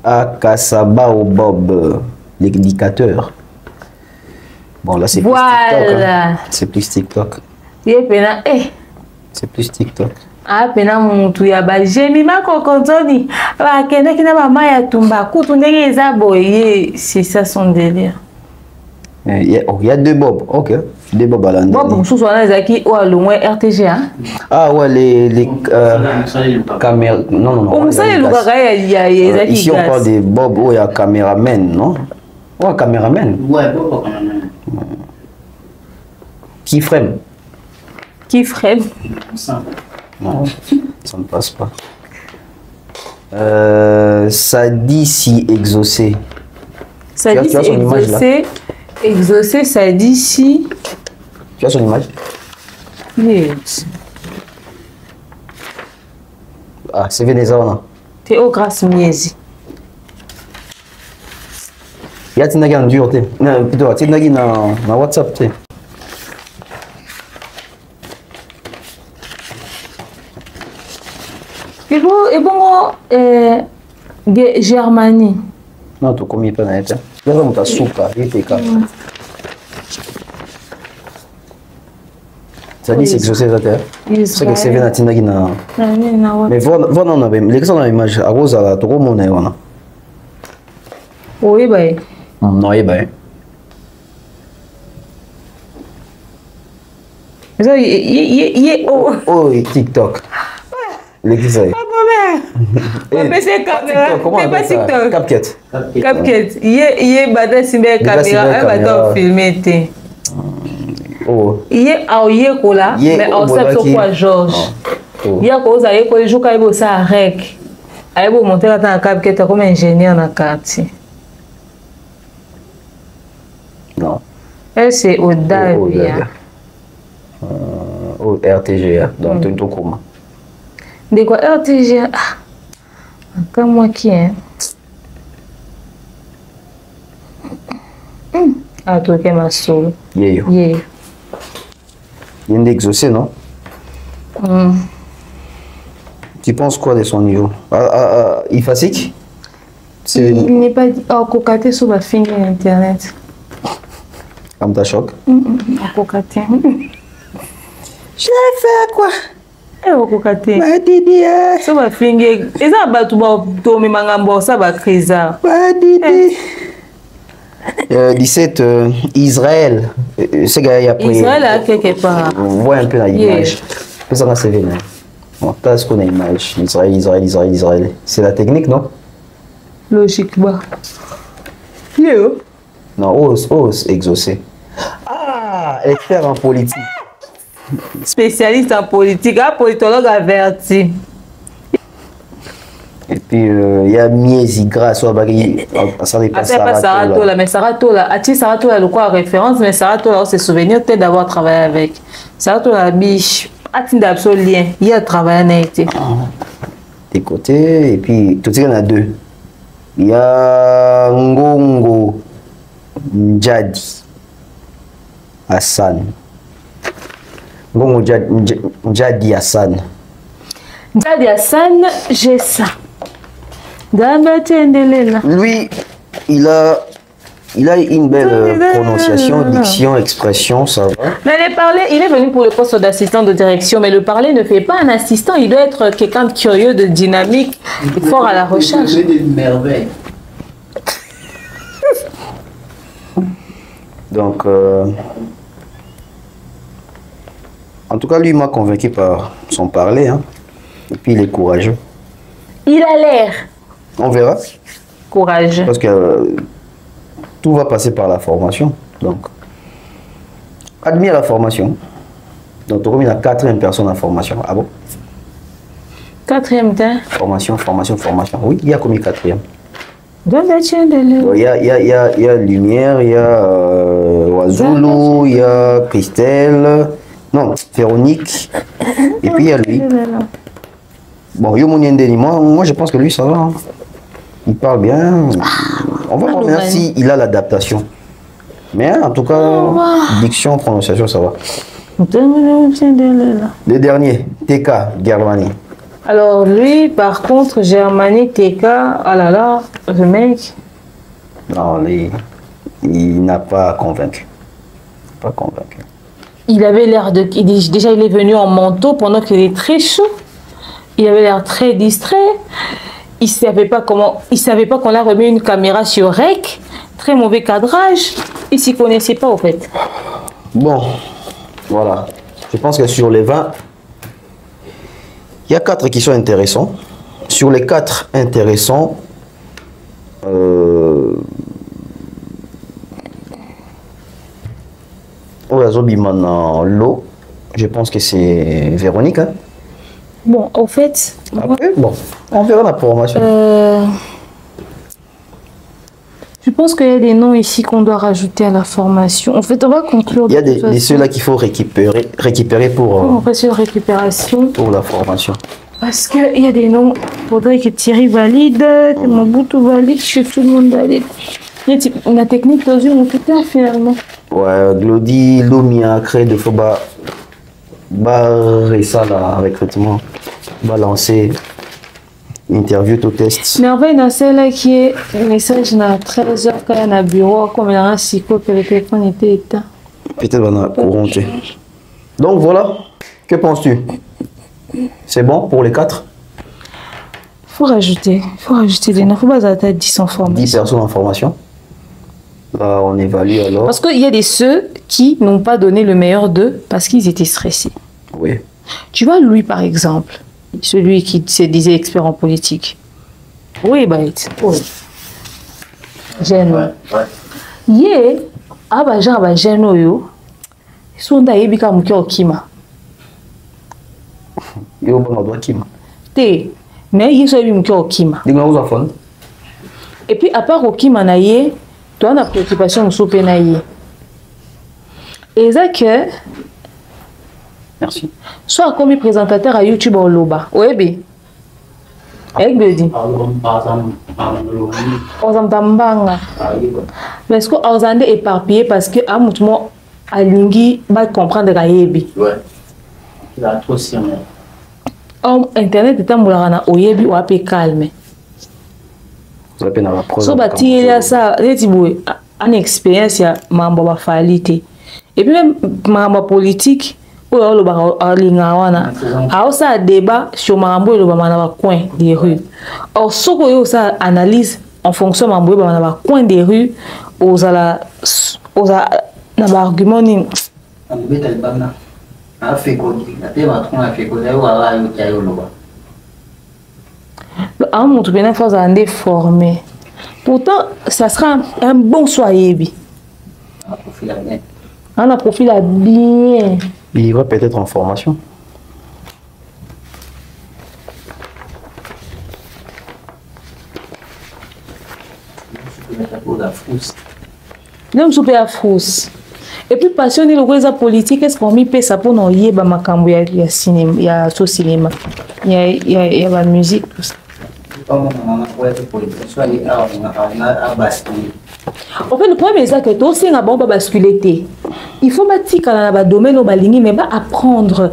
à Kassaba au Bob, l'éducateur. Bon, là, c'est plus TikTok. Hein. C'est plus TikTok. C'est plus TikTok. Ah, pena mutu ya ba jemi mako kontoni ba kende kina mama ya tumba kutu ndenge ezaboye, c'est ça son délire. Il y a 2 Bob. OK. 2 Bob à l'année. Bob sous son zaki ou le moins RTG hein. Ah ouais, les caméras. Non. On sait il y a zaki. Ici on parle des Bob où il y a caméraman, non? Ouais, caméraman. Ouais, Bob caméraman. Qui frame? Qui frame? Non, ça ne passe pas. Ça dit si exaucé. Ça dit si exaucé. Exaucé, ça dit si. Tu as son image? Yes. Ah, c'est Venezuela. Théo Grâce Miezi. Il y a Tinagi en dur, non, plutôt Tinagi dans WhatsApp. Et bon, Germanie. Non, tu commis pas net. Tu vas monter soupe, il était calme. Ça dit c'est exaucé ça terre. C'est que c'est Venatina qui n'a. Mais voilà on avait l'exemple image à cause à la trop monnaie voilà. Oui ben. Non et ben. Ça oh TikTok. L'exemple. Mais c'est caméra. C'est pas TikTok. CapCut. CapCut. Il est battu sur la caméra, elle va filmer. Oh. Il est là, mais on sait sur quoi Georges. Il y a cause à les jours quand il bosse à REC. Il va monter dans CapCut comme ingénieur dans le quartier. Non. Elle c'est au Davia. Au RTGA, donc tout comment. De quoi RTGA? Comme moi qui est. Ah, toi qui es ma soul. Yeah. Il y a une exaucé, non? Tu penses quoi de son niveau? Il fatigue? Il n'est pas dit. Oh, cocaté sur ma finger internet. Comme ta choc? Cocaté. Je l'ai fait quoi? Cocaté. Ma Didi. Sur ma finger. Et ça va tout tomber mangambo, ça va criser. Ma Didi. 17 Israël. Ce gars, il a pris. Israël a quelque part. On voit un peu l'image. C'est ça, c'est vénère. On t'a ce qu'on a l'image. Israël. C'est la technique, non? Logiquement. Non, ose exaucer. Ah, expert en politique. Spécialiste en politique, un politologue averti. Et puis, il y a Miezi grâce à ça dépasse Saratola. Mais Saratola, Saratola, le quoi référence, mais Saratola, c'est souvenir peut-être d'avoir travaillé avec. Saratola, biche, Atinda absolument, il y a travaillé en été. Des côtés, et puis, tout il y en a 2. Il y a Ngongo Njadi Hassan. Ngongo Njadi Hassan. Njadi Hassan, j'ai ça. Lui, il a Il a une belle prononciation, diction, expression, ça va. Mais le parler, il est venu pour le poste d'assistant de direction, mais le parler ne fait pas un assistant. Il doit être quelqu'un de curieux, de dynamique, fort à la recherche. Donc, en tout cas, lui m'a convaincu par son parler. Hein. Et puis, il est courageux. Il a l'air. On verra. Courageux. Parce que tout va passer par la formation. Donc, admire la formation. Donc, il y a 4e personne en formation. Ah bon? 4e temps. Formation. Oui, il y a combien 4e? Il y a Lumière, il y a Oazoulou, il y a Christelle, non, Véronique, et puis il y a lui. Bon, moi je pense que lui ça va. Hein. Il parle bien. On va voir s'il a l'adaptation. Mais en tout cas, diction, prononciation, ça va. Le dernier, TK, Germany. Alors lui, par contre, Germany, TK, oh là là, le mec. Non, il n'a pas convaincu. Pas convaincu. Il avait l'air de... Déjà, il est venu en manteau pendant qu'il est très chaud. Il avait l'air très distrait. Il ne savait pas comment... Il savait pas qu'on a remis une caméra sur REC. Très mauvais cadrage. Il ne s'y connaissait pas, au fait. Bon, voilà. Je pense que sur les 20... Il y a 4 qui sont intéressants. Sur les 4 intéressants, l'eau, je pense que c'est Véronique. Hein? Bon, au fait... Après, bon, on verra la formation. Je pense qu'il y a des noms ici qu'on doit rajouter à la formation. En fait, on va conclure. Il y a ceux-là qu'il faut récupérer pour récupération. Pour la formation. Parce qu'il y a des noms. Il faudrait que Thierry valide, que Mobutu valide, que tout le monde valide. La technique dans une hôpital finalement. Ouais, Glody, Lumia, crée de Foba, barrer ça là, recrutement, balancer. Interview tout test. Merveille dans celle qui est un message à 13h quand il y a un bureau, comme il y a un psycho que le téléphone était éteint. Peut-être qu'on a corrompu. Donc voilà, que penses-tu? C'est bon pour les 4? Il faut rajouter des noms. Il faut pas attendre 10 en formation. 10 personnes en formation. Là, on évalue alors. Parce qu'il y a des ceux qui n'ont pas donné le meilleur d'eux parce qu'ils étaient stressés. Oui. Tu vois, lui par exemple. Celui qui se disait expert en politique. Oui, bah, oui. Jeune. Yé, genre, jeune, yo. Son da yebi ka muke okima. Yo, bon, doit kima. Té, mais yé so yebi muke okima. Dinga uza phone. Et puis, à part okima na yé, toi, on a préoccupation de souper na yé. Et ça que. Merci. Soit comme présentateur à YouTube au Loba. Oui, bien. Avec Bedi. Mais est-ce qu'on a éparpillé parce que à Moutmo, à Lingi, va comprendre la Yebi. Ouais. Il a trop si Internet est un moulana au Yebi ou à peu calme. Vous avez la preuve. So, il y a ça, une expérience, il y a ma falité. Et puis même ma politique. Ça débat sur le coin des rues. Or, ce que ça analyse en fonction de coin des rues, aux arguments. Formé. Pourtant, ça sera un bon soyebi. On a profil à bien. Il ira peut-être en formation. L'homme souper à frousse. Et puis passionné le réseau politique, est-ce qu'on met ça pour nous y a makambo, il y a cinéma, il y a so cinéma, il y a la musique tout ça. En fait, le problème c'est que tout c'est un bon basculer. Il faut bâtir dans le domaine où balingi mais pas apprendre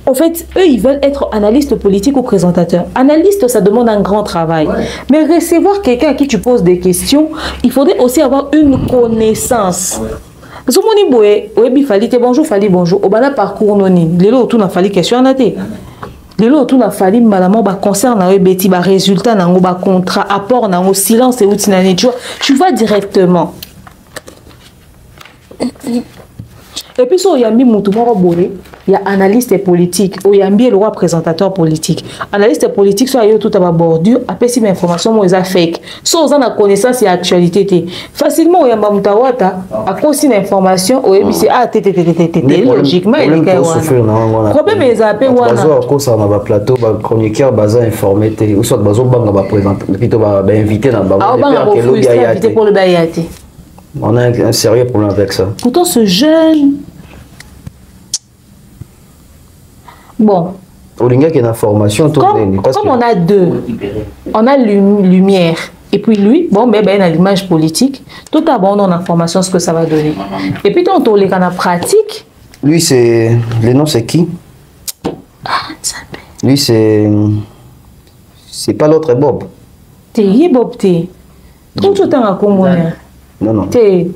En fait, eux, ils veulent être analystes politiques ou présentateurs. Analyste, ça demande un grand travail. Ouais. Mais recevoir quelqu'un à qui tu poses des questions, il faudrait aussi avoir une connaissance. Parce que mon oui, Fali, bonjour, Fali, bonjour. Au bas parcours, noni. Lélo, tout n'a fallu question à té. Lélo, tout n'a fallu, malamment, bah, concert, n'a bêti, bah, résultat, n'a pas contrat, apport, n'a pas silence, et où tu vas directement. Et puis, il y a mis il y a analyste politique, il y a mis le roi présentateur politique. Analyste politique, soit il y a tout à bordure, après si l'information est fake. Soit on a connaissance et actualité. Facilement, il y a Mamutawata, à cause de l'information, il y a logiquement, il y a un problème. Il y a un problème. Plateau, chroniqueur, informé, ou soit invité pour le Bayate. On a un sérieux problème avec ça. Pourtant, ce jeune. Bon. Comme on a deux, on a lumière. Et puis lui, bon, ben, il a l'image politique. Tout d'abord, on a l'information, ce que ça va donner. Et puis, quand on les a pratique. Lui, c'est. Le nom, c'est qui? Lui, c'est. C'est pas l'autre Bob. T'es Bob, t'es. Tout le temps à Commonien. Non, non. Je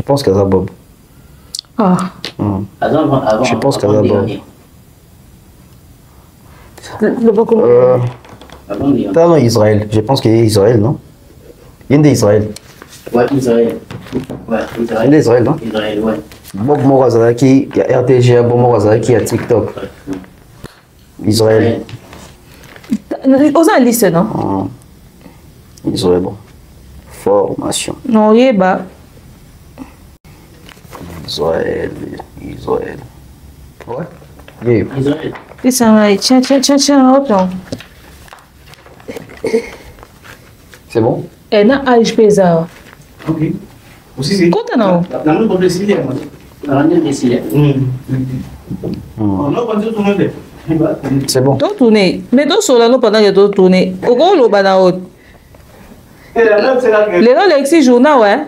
pense qu'elle a Bob. Ah. Je pense qu'elle a Bob. Non, Israël. Je pense qu'il y a Israël, non? Il y a d'Israël. Ouais, Israël. Ouais, Israël. Il y a d'Israël, non? Israël, ouais. Bob Morazaki, il y a RTG, Bob Morazaki, il y a TikTok. Israël. Aux a liste, non? Israël, bon. Formation. Non, il y a Israël. Ouais. Israël. Tiens, hop. C'est bon? Et na HPza. Ok. Aussi c'est. Quand non? La même pour décider. La même décider. On a pas tout le monde. C'est bon. Donc tourner. Mais donc sur la nous pendant que tu tourner. Au gros le banao. Les gens l'exi journal ouais.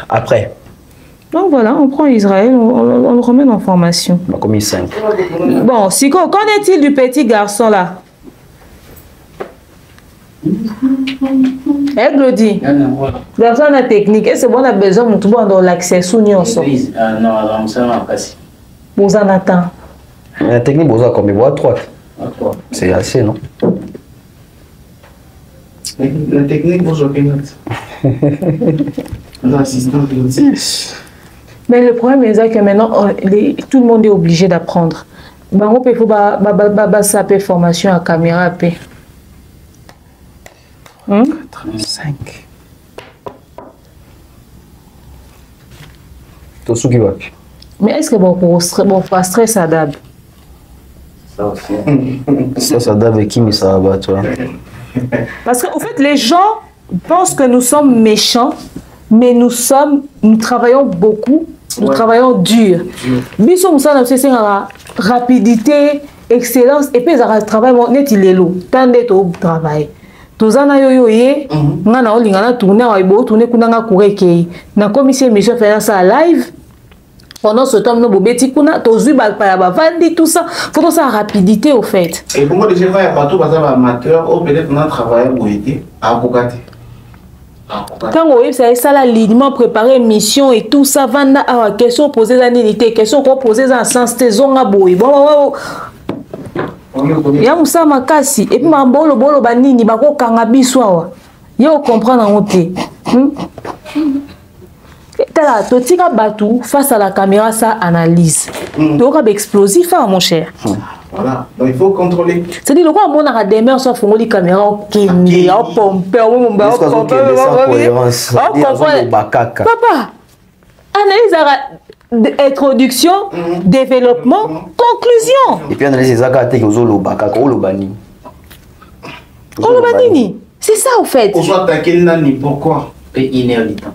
Après. Donc voilà, on prend Israël, on le remet en formation. Comme 5. Bon, Siko, qu'en est-il du petit garçon là? Elle dit. Garçon la technique, est-ce qu'on a besoin de tout le monde dans l'accès sous nous? Non, ça va passer. Vous en attendez. La technique, vous avez combien? 3. C'est assez, non? La technique, vous avez l'assistant. Mais le problème est que maintenant, tout le monde est obligé d'apprendre. On peut faire formation à caméra. 5. Mais est-ce que pour stress à dab? Ça dab avec qui, mais ça va, toi? Parce qu'en fait, les gens pensent que nous sommes méchants, mais nous travaillons beaucoup, nous travaillons dur. Bisous, nous sommes rapidité, excellence, et puis ils travaillent net il est lourd. Tant d'être au travail. Tous en a yoyoye, on a tourné, on a tourné, on a couru, on a commis émission faire ça live. Pendant ce temps, nous avons dit qu'on a tous vendu tout ça. Il faut ça rapidité au fait. Et pour moi, déjà, il y a partout des amateurs, ou peut-être qu'on a travaillé pour aider à Bogati. Quand on a ça, l'alignement, préparer mission et tout ça, vanda à question posée à l'unité, question qu'on posait en sens de zone à boy. Bon, il y a Moussa Makasi, et puis ma bolo banini, bako kangabi soa. Il y a comprendre en côté. Tu tires batou face à la caméra, ça analyse. Donc, c'est explosif, mon cher. Voilà, donc il faut contrôler. C'est-à-dire, le quoi, on a des mains sur la caméra, qui pompe, papa, analyse, introduction, développement, conclusion. Et puis, analyse les actes aux Olobani. Olobani, c'est ça, en fait. On soit attaqué, Nani, pourquoi? Inévitant.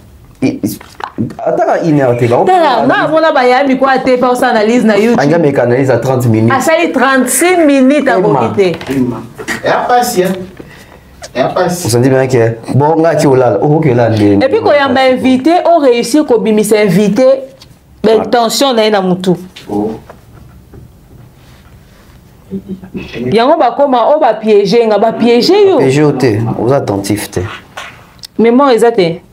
Attends, inerté. Non, on a bayami quoi te faire ça analyse na YouTube. Anga me analyse à 30 minutes. Ah ça y 36 minutes à profiter. Et à passer. On se dit bien que bon, là, tu es là. Oh, ok, là. Et puis quand on m'a invité, on réussit qu'on s'est invité. Mais attention, on a un amoutou. Yango ba comment on va piéger, on va piéger yo. Piéger au thé, aux attentifs thé. Mais moi ils étaient.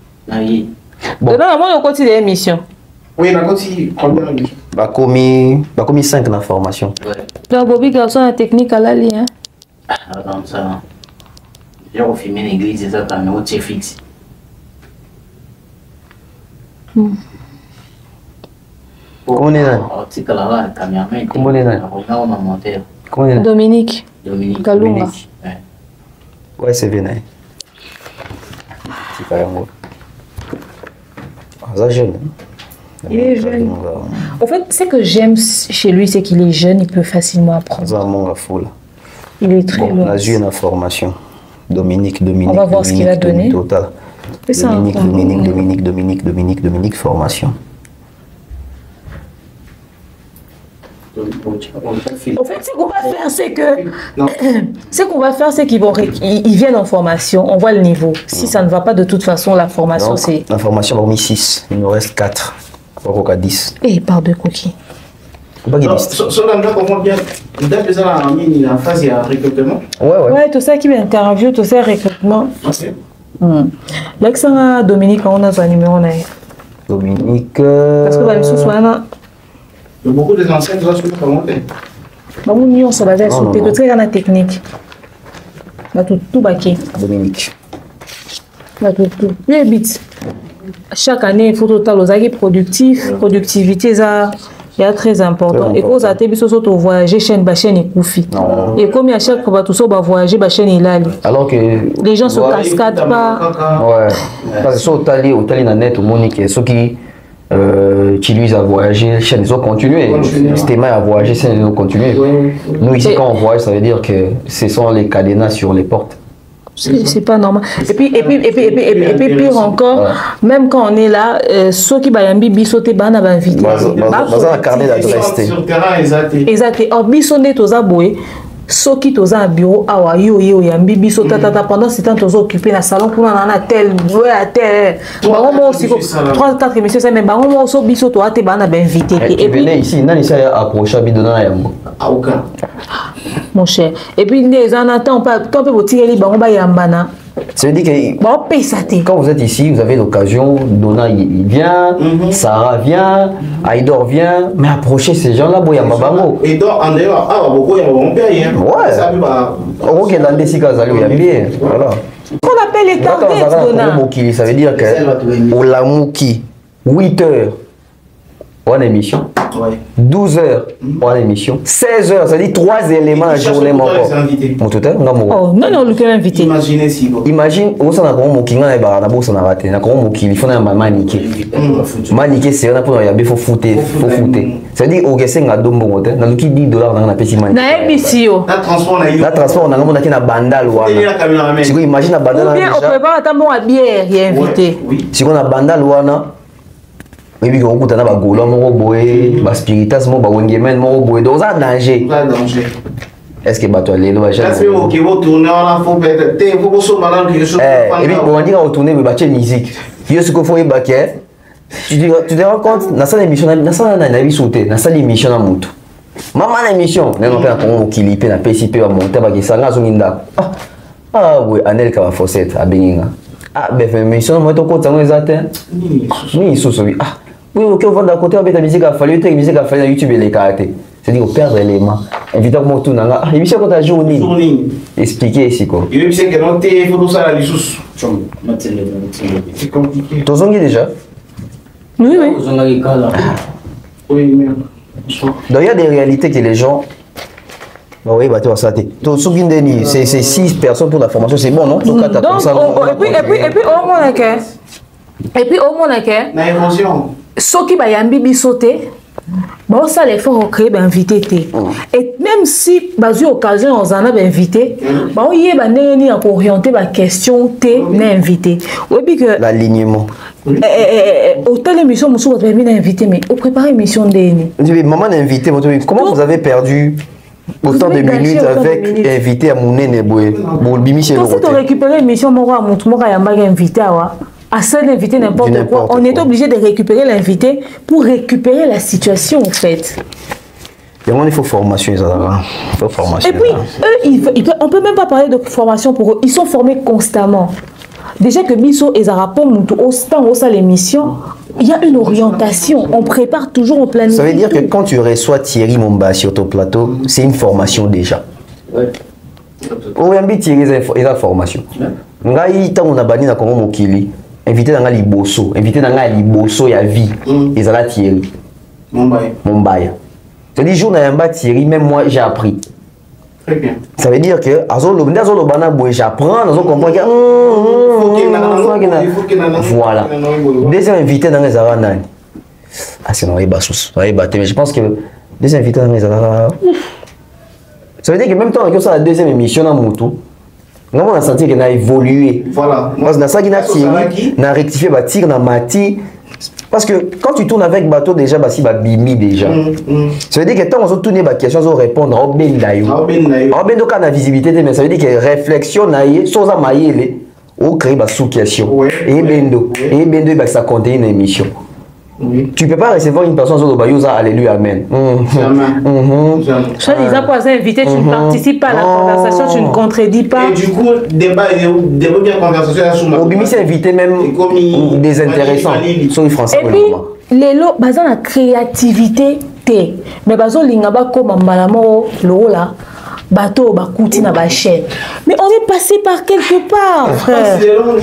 Bon. Dans le côté de l'émission. Oui, la côté combien d'émissions? Bah commis 5 dans la formation. Donc Bobby garçon la technique à la ligne. Attends ça. J'ai refilmé l'église et ça t'as mis au fixe. Comment on est là? Comment on est là? Dominique. Kalunga. Ouais, c'est bien. C'est pas grave. C'est jeune. Il est jeune. En fait, ce que j'aime chez lui, c'est qu'il est jeune, il peut facilement apprendre. Il est très bon. On a eu une formation. Dominique. On va voir ce qu'il a donné. Total. Dominique, formation. En fait, ce qu'on va faire, c'est que ils viennent en formation, on voit le niveau. Si ça ne va pas de toute façon, la formation, c'est... La formation, on a mis 6, il nous reste 4. On a 10. Et par deux coquilles. La phase de recrutement. Ouais, tout ça qui m'interview, tout ça recrutement. Là, Dominique, on a un numéro. Dominique. Parce que la soit beaucoup des anciens doivent se remonter. On se basait sur le très grande technique. Tout baqué. Dominique. Les bits. Chaque année, il faut total aux aguets productifs. Productivité, ça. C'est très important. Et quand vous avez voyagé, chaîne et Koufi. Et comme à chaque fois que vous voyagez, chaîne est là. Alors que les gens se cascadent pas. Ouais. Parce que au Tali, dans net, au Monique, ceux qui utilisent à voyager, chaîne, ils ont continué. C'était mal à voyager, ils ont continué. Nous, ici, quand on voyage, ça veut dire que ce sont les cadenas sur les portes. C'est pas normal. Et puis pire encore, même quand on est là, ceux qui bayambi bisoté ban a invité. Dans un carnet d'adresse. Sur terrain, exact. Or bisonné toza boé, ceux qui toza bureau awa yo yambi bisoté tata pendant ce temps toza occupé na salon pour na tel jouer à tel. Ba mo aussi 3-4 messieurs ça mais ba mo so bisoto ate ban a invité. Et puis ici, nani ça approche bidona yambo. À aucun. Mon cher. Et puis, les en attendant, quand on peut tirer les ballons, ça veut dire que quand vous êtes ici, vous avez l'occasion, Donna il vient, Sarah vient, Aïdor vient, mais approchez ces gens-là, il y a Mabango. Aïdor, en dehors, beaucoup, il y a mon père. Ouais. Au Rwanda, il y a bien. Voilà. Qu'on appelle les targets, Donna. Ça veut dire que au Lamouki, 8 heures, on émission. 12 heures pour l'émission, 16 heures, ça dit 3 éléments à journée. Non, le invité. Imaginez si vous. Imagine, on s'en a comme mon kinga et bah, on a raté. On a comme mon il faut un maniqué. Maniqué, c'est un peu il faut foutre. Ça dit, au Gessé, on a deux mots. On a $10 dans la petite maniqué. La transport, on a un bandal. Si vous imaginez un bandal, ou bien on prépare un bon à bière, il est invité. Si on a bandal, mais puis on a un goulot, un spiritas, un wengemen, un dans un danger. Est-ce que tu as les lois? Et puis on dit qu'on retourne le bâtiment musique. Ce qu'il faut est baquet. Tu te rends compte, dans cette émission, dans cette émission, maman l'émission, on a fait un kilipé, on a PCP, on a monté, on a monté, ah oui, Anel qui va forcer à Beninga. Ah, ben, l'émission, on a fait un côté, on a fait un oui, ok, on va d'un côté, on va la musique à fallu, la musique à fallu, YouTube et les karatés. C'est-à-dire, on perd l'élément. Invitez moi tout dans la. L'émission qu'on a journée. Expliquez ici quoi. Il y a que non, il faut ça la licence. C'est compliqué. Tu as déjà? Oui. Oui, mais. Donc il y a des réalités que les gens. Oui, bah tu vas ça. C'est 6 personnes pour la formation, c'est bon, non? Donc, et puis au moins, ceux qui bayambi bisoté, bon ça les faut recréer invité. Et même si bazu occasion on en a invité, bah on y est bané à orienter la question T n'est invité. Oui puis que l'alignement. Autant l'émission monsieur vous avez invité mais au préparer émission de. Maman invité, comment vous avez perdu Autant de minutes avec invité à Mounene Boé. Bon, Bimi chez le si tu récupères l'émission, moi, invité à seul invité n'importe quoi. On est obligé de récupérer l'invité pour récupérer la situation, en fait. Il faut formation, il faut formation. Et puis, on ne peut même pas parler de formation pour eux. Ils sont formés constamment. Déjà que Bisso et Zarapo, au stand, au salle l'émission, il y a une orientation. On prépare toujours, on planifie. Ça veut dire que quand tu reçois Thierry Momba sur ton plateau, c'est une formation déjà. Oui. Thierry, il y a une formation. Ngai on a banni na Congo Mokili, invité dans Liboso, invité dans Liboso ya vie. Ils ont Thierry. Mombaï. C'est-à-dire jour na Thierry, même moi j'ai appris. Très bien. Ça veut dire que j'apprends, je comprends que voilà. Deuxième invité dans les Aranani. Ah c'est non, il mais je pense que des invités dans les Aranani. Ça veut dire que même temps que ça la deuxième émission dans Moutou, on a senti qu'il a évolué. Voilà. Parce que ça qui a rectifié bâtir dans Mati. Parce que quand tu tournes avec bateau déjà, si bimi déjà. Ça veut dire que quand on tourne les questions, on répond à Ben Dayo. À Ben Doka na visibilité, mais ça veut dire que réflexion naïe, sans amayer on crée une sous-question. Et Bendo, ça contient une émission. Tu ne peux pas recevoir une personne sur le bayou, alléluia, amen. Ça, les apôtres invités, tu ne participes pas à la conversation, tu ne contredis pas. Et du coup, débat bien conversation. Au Bimi, c'est invité même des intéressants sur les Français. Et puis, les lots, basant la créativité, mais basant l'ingaba comme Malamo, là. Bateau, bakouti na ba chaîne. Mais on est passé par quelque part, frère. Non,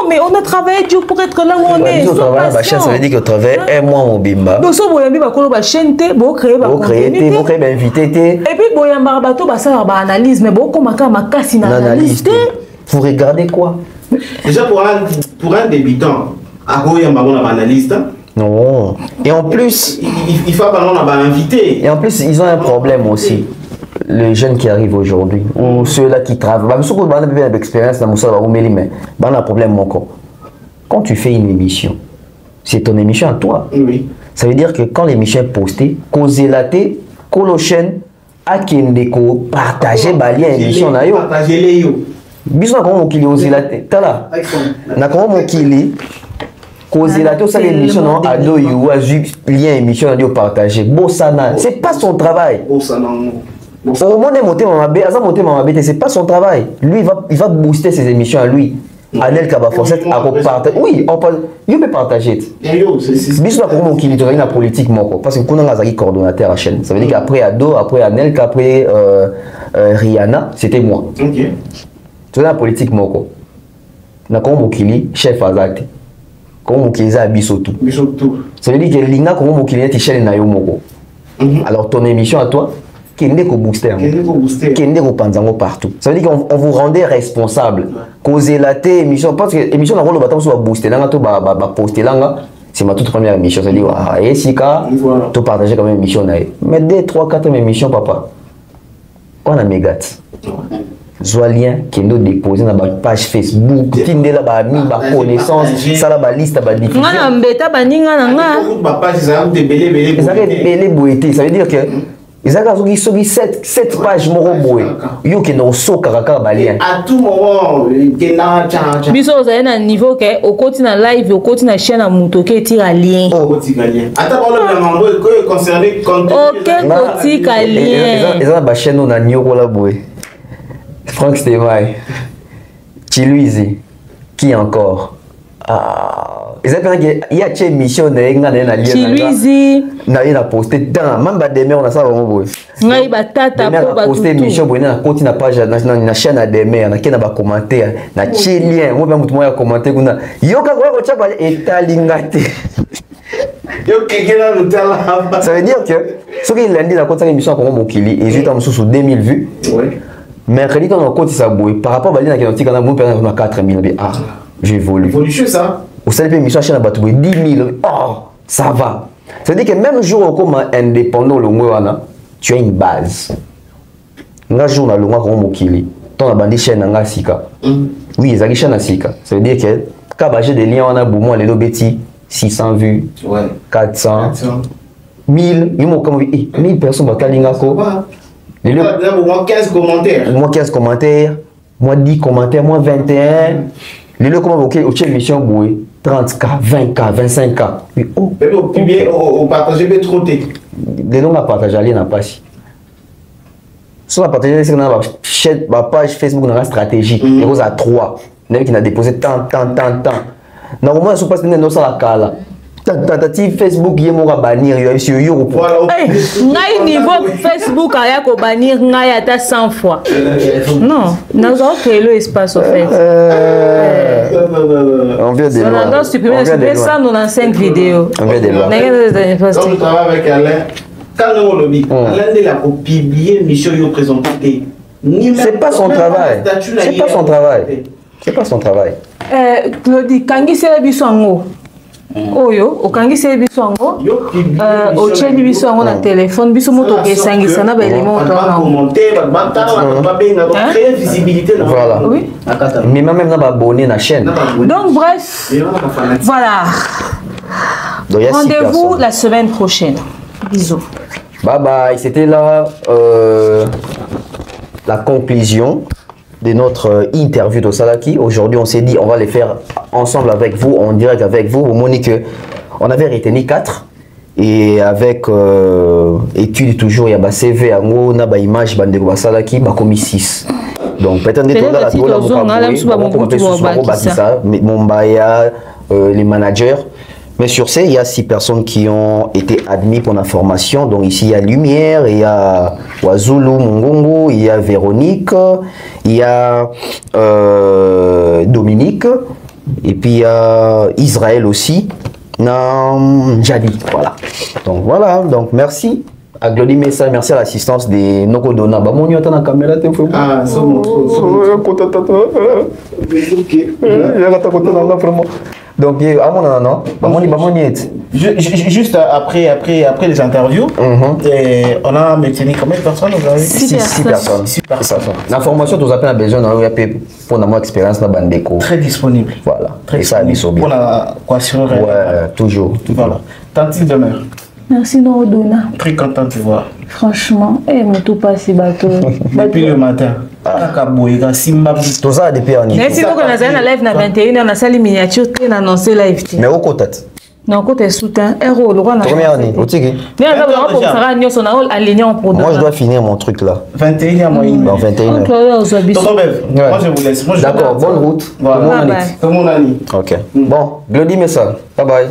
mais on a travaillé dur pour être là où on est. Ça veut dire que tu travailles un mois au Bimba. Donc, si vous avez une chaîne, vous créez une invité. Et puis, vous avez un bateau, vous avez une analyse, mais vous avez une analyse. Vous regardez quoi? Déjà, pour un débutant, il y a un analyste. Non. Et en plus, il faut avoir invité. Et en plus, ils ont un problème aussi. Les jeunes qui arrivent aujourd'hui, ou ceux-là qui travaillent. Même si vous avez une expérience, mais on a un problème encore. Quand tu fais une émission, c'est ton émission à toi. Oui. Ça veut dire que quand l'émission est postée, causer la télé, la chaîne, à Kendeko, partager l'émission. Partager les yo. Bisous, comment on osé la télé. T'as là. Comment on causer la ça l'émission non ado you a lien émission radio partager bossana c'est pas son travail bossana au moins monter mamabé asa monter mamabé c'est pas son travail lui il va booster ses émissions à lui Anel Kaba Forcette à partager oui on peut il peut partager bisous pour moi qui est la politique moko parce que qu'on a un coordonnateur à chaîne ça veut dire qu'après ado après Anel qu'après Rihanna c'était moi OK tu la politique moko na comme mokili chef azate comment on a bisotou. Ça veut dire que l'ingénieur comment on a t-shirt na yomoko. Alors ton émission à toi, qui n'est qu'au booster, qui n'est qu'au panzango partout. Ça veut dire qu'on vous rendait responsable. Causer la té émission parce que émission na rôle bâton soit booster là, to ba poster là, c'est ma toute première émission. Ça veut dire ah et si ka, to partager comme émission na. Mais 2, 3, 4 émissions papa. On a mégat. Zoalien qui nous dépose dans la page Facebook, tinde la ba mi ba connaissance, ça la ba liste ba diffusion. Nga mbeta ba ninga na nga. Ba page ça de belé boité, ça veut dire que ils ont sorti 7 pages moro boé. Yo qui no so karaka ba lien. À tout moment, biso za na niveau que au côté na live, au côté na chaîne à mutoke tira lien. Au côté lien. Attends on le mambo concerné contenu. OK, côté lien. Ils ont ba chaîne na nyoko la boé. Franck Stémaï, Chiluizi, qui encore? Il y a une émission de Chiluizi. Il a posté dans même demain on a ça vraiment il a posté émission on a continué la page na chaîne à demain on a qui na ba commentaire na chilien moi même tout le monde a commenté kuna yo ka kwa chapa etalingate ça veut dire que ce qui lundi la continué émission comme Mokili et juste en sous 2000 vues. Mercredi, quand on compte ça bouille, par rapport à la qui on a 4000. Ah, j'évolue. Évolue ça. Au salaire de l'émission, chaîne à battre 10 000. Oh, ça va. Ça veut dire que même jour comme indépendant, tu as une base. Un jour, on a le mois comme Mokili. Tu as bandé chaîne à Sika. Oui, ils ont chaîne à Sika. Ça veut dire que quand j'ai des liens, on a beaucoup les lobeti. 600 vues, Ouais. 400, 1000. Il m'a comme 1000 personnes dans Kalingako. Moins 15 commentaires. Moins 15 commentaires, moins 10 commentaires, moins 21. Les deux comment au émission 30K, 20K, 25K. Oh, on partage bien trop. Les noms à partager, aller n'a pas si. Soit à partager, c'est dans ma page Facebook, dans la stratégie. Il y a 3. Il y a qui a déposé tant. Normalement, je ne passe pas dans la cala. Tentative Facebook, il y a un bannir. Niveau Facebook, il y a un bannir 100 fois. Non, nous avons créé l'espace au fait. On vient de loin. On a supprimé ça dans l'ancienne vidéo. On vient de loin. Quand je travaille avec Alain, quand on le dit, Alain a publié mission présenté. C'est pas son travail. C'est pas son travail. C'est pas son travail. Claudie, quand il s'est vu son mot. Oyo, okangisi biso ngo ocheli biso ngo na téléphone biso moto kesangisa na ba élément créer visibilité là. Voilà. Oui. Mais même na ba abonné na chaîne. Donc bref. Voilà. Rendez-vous la semaine prochaine. Bisous. Bye bye, c'était là la conclusion de notre interview de Salaki. Aujourd'hui, on s'est dit, on va les faire ensemble avec vous, en direct avec vous. Vous montrez que on avait retenu 4 et avec études toujours, il y a CV, on a des images, de Salaki, commis 6. Donc peut-être les managers. Mais sur ces, il y a 6 personnes qui ont été admises pour l'information. Donc ici, il y a Lumière, il y a Wazulu Mungungu, il y a Véronique, il y a Dominique, et puis il y a Israël aussi, Jadi. Voilà. Donc merci. À Glody Messa, merci à l'assistance des Nokodona. Bah, mon dans la caméra, t'es fou. Ah, c'est bon. Donc, à mon non, juste après les interviews, on a maintenu combien de personnes? 6 personnes. 6 personnes. L'information, tu as besoin pour notre expérience dans Bandeko. Très disponible. Voilà. Très disponible. Pour la coiffure. Ouais, toujours. Voilà. Tantine demain. Merci Norodona. Très content de te voir. Franchement, mon tout passe bateau. Depuis le matin. Tout ça depuis un an. Mais si nous avons un live na 21h, on a salle miniature, on a annoncé live. Mais au côté. Non, côté soutien, héros, le roi n'a pas. Mais moi, je dois finir mon truc là. 21h, moi. Dans 21h. Moi, je vous laisse. D'accord, bonne route. Voilà. Ok. Bon, Glody Messa. Bye bye.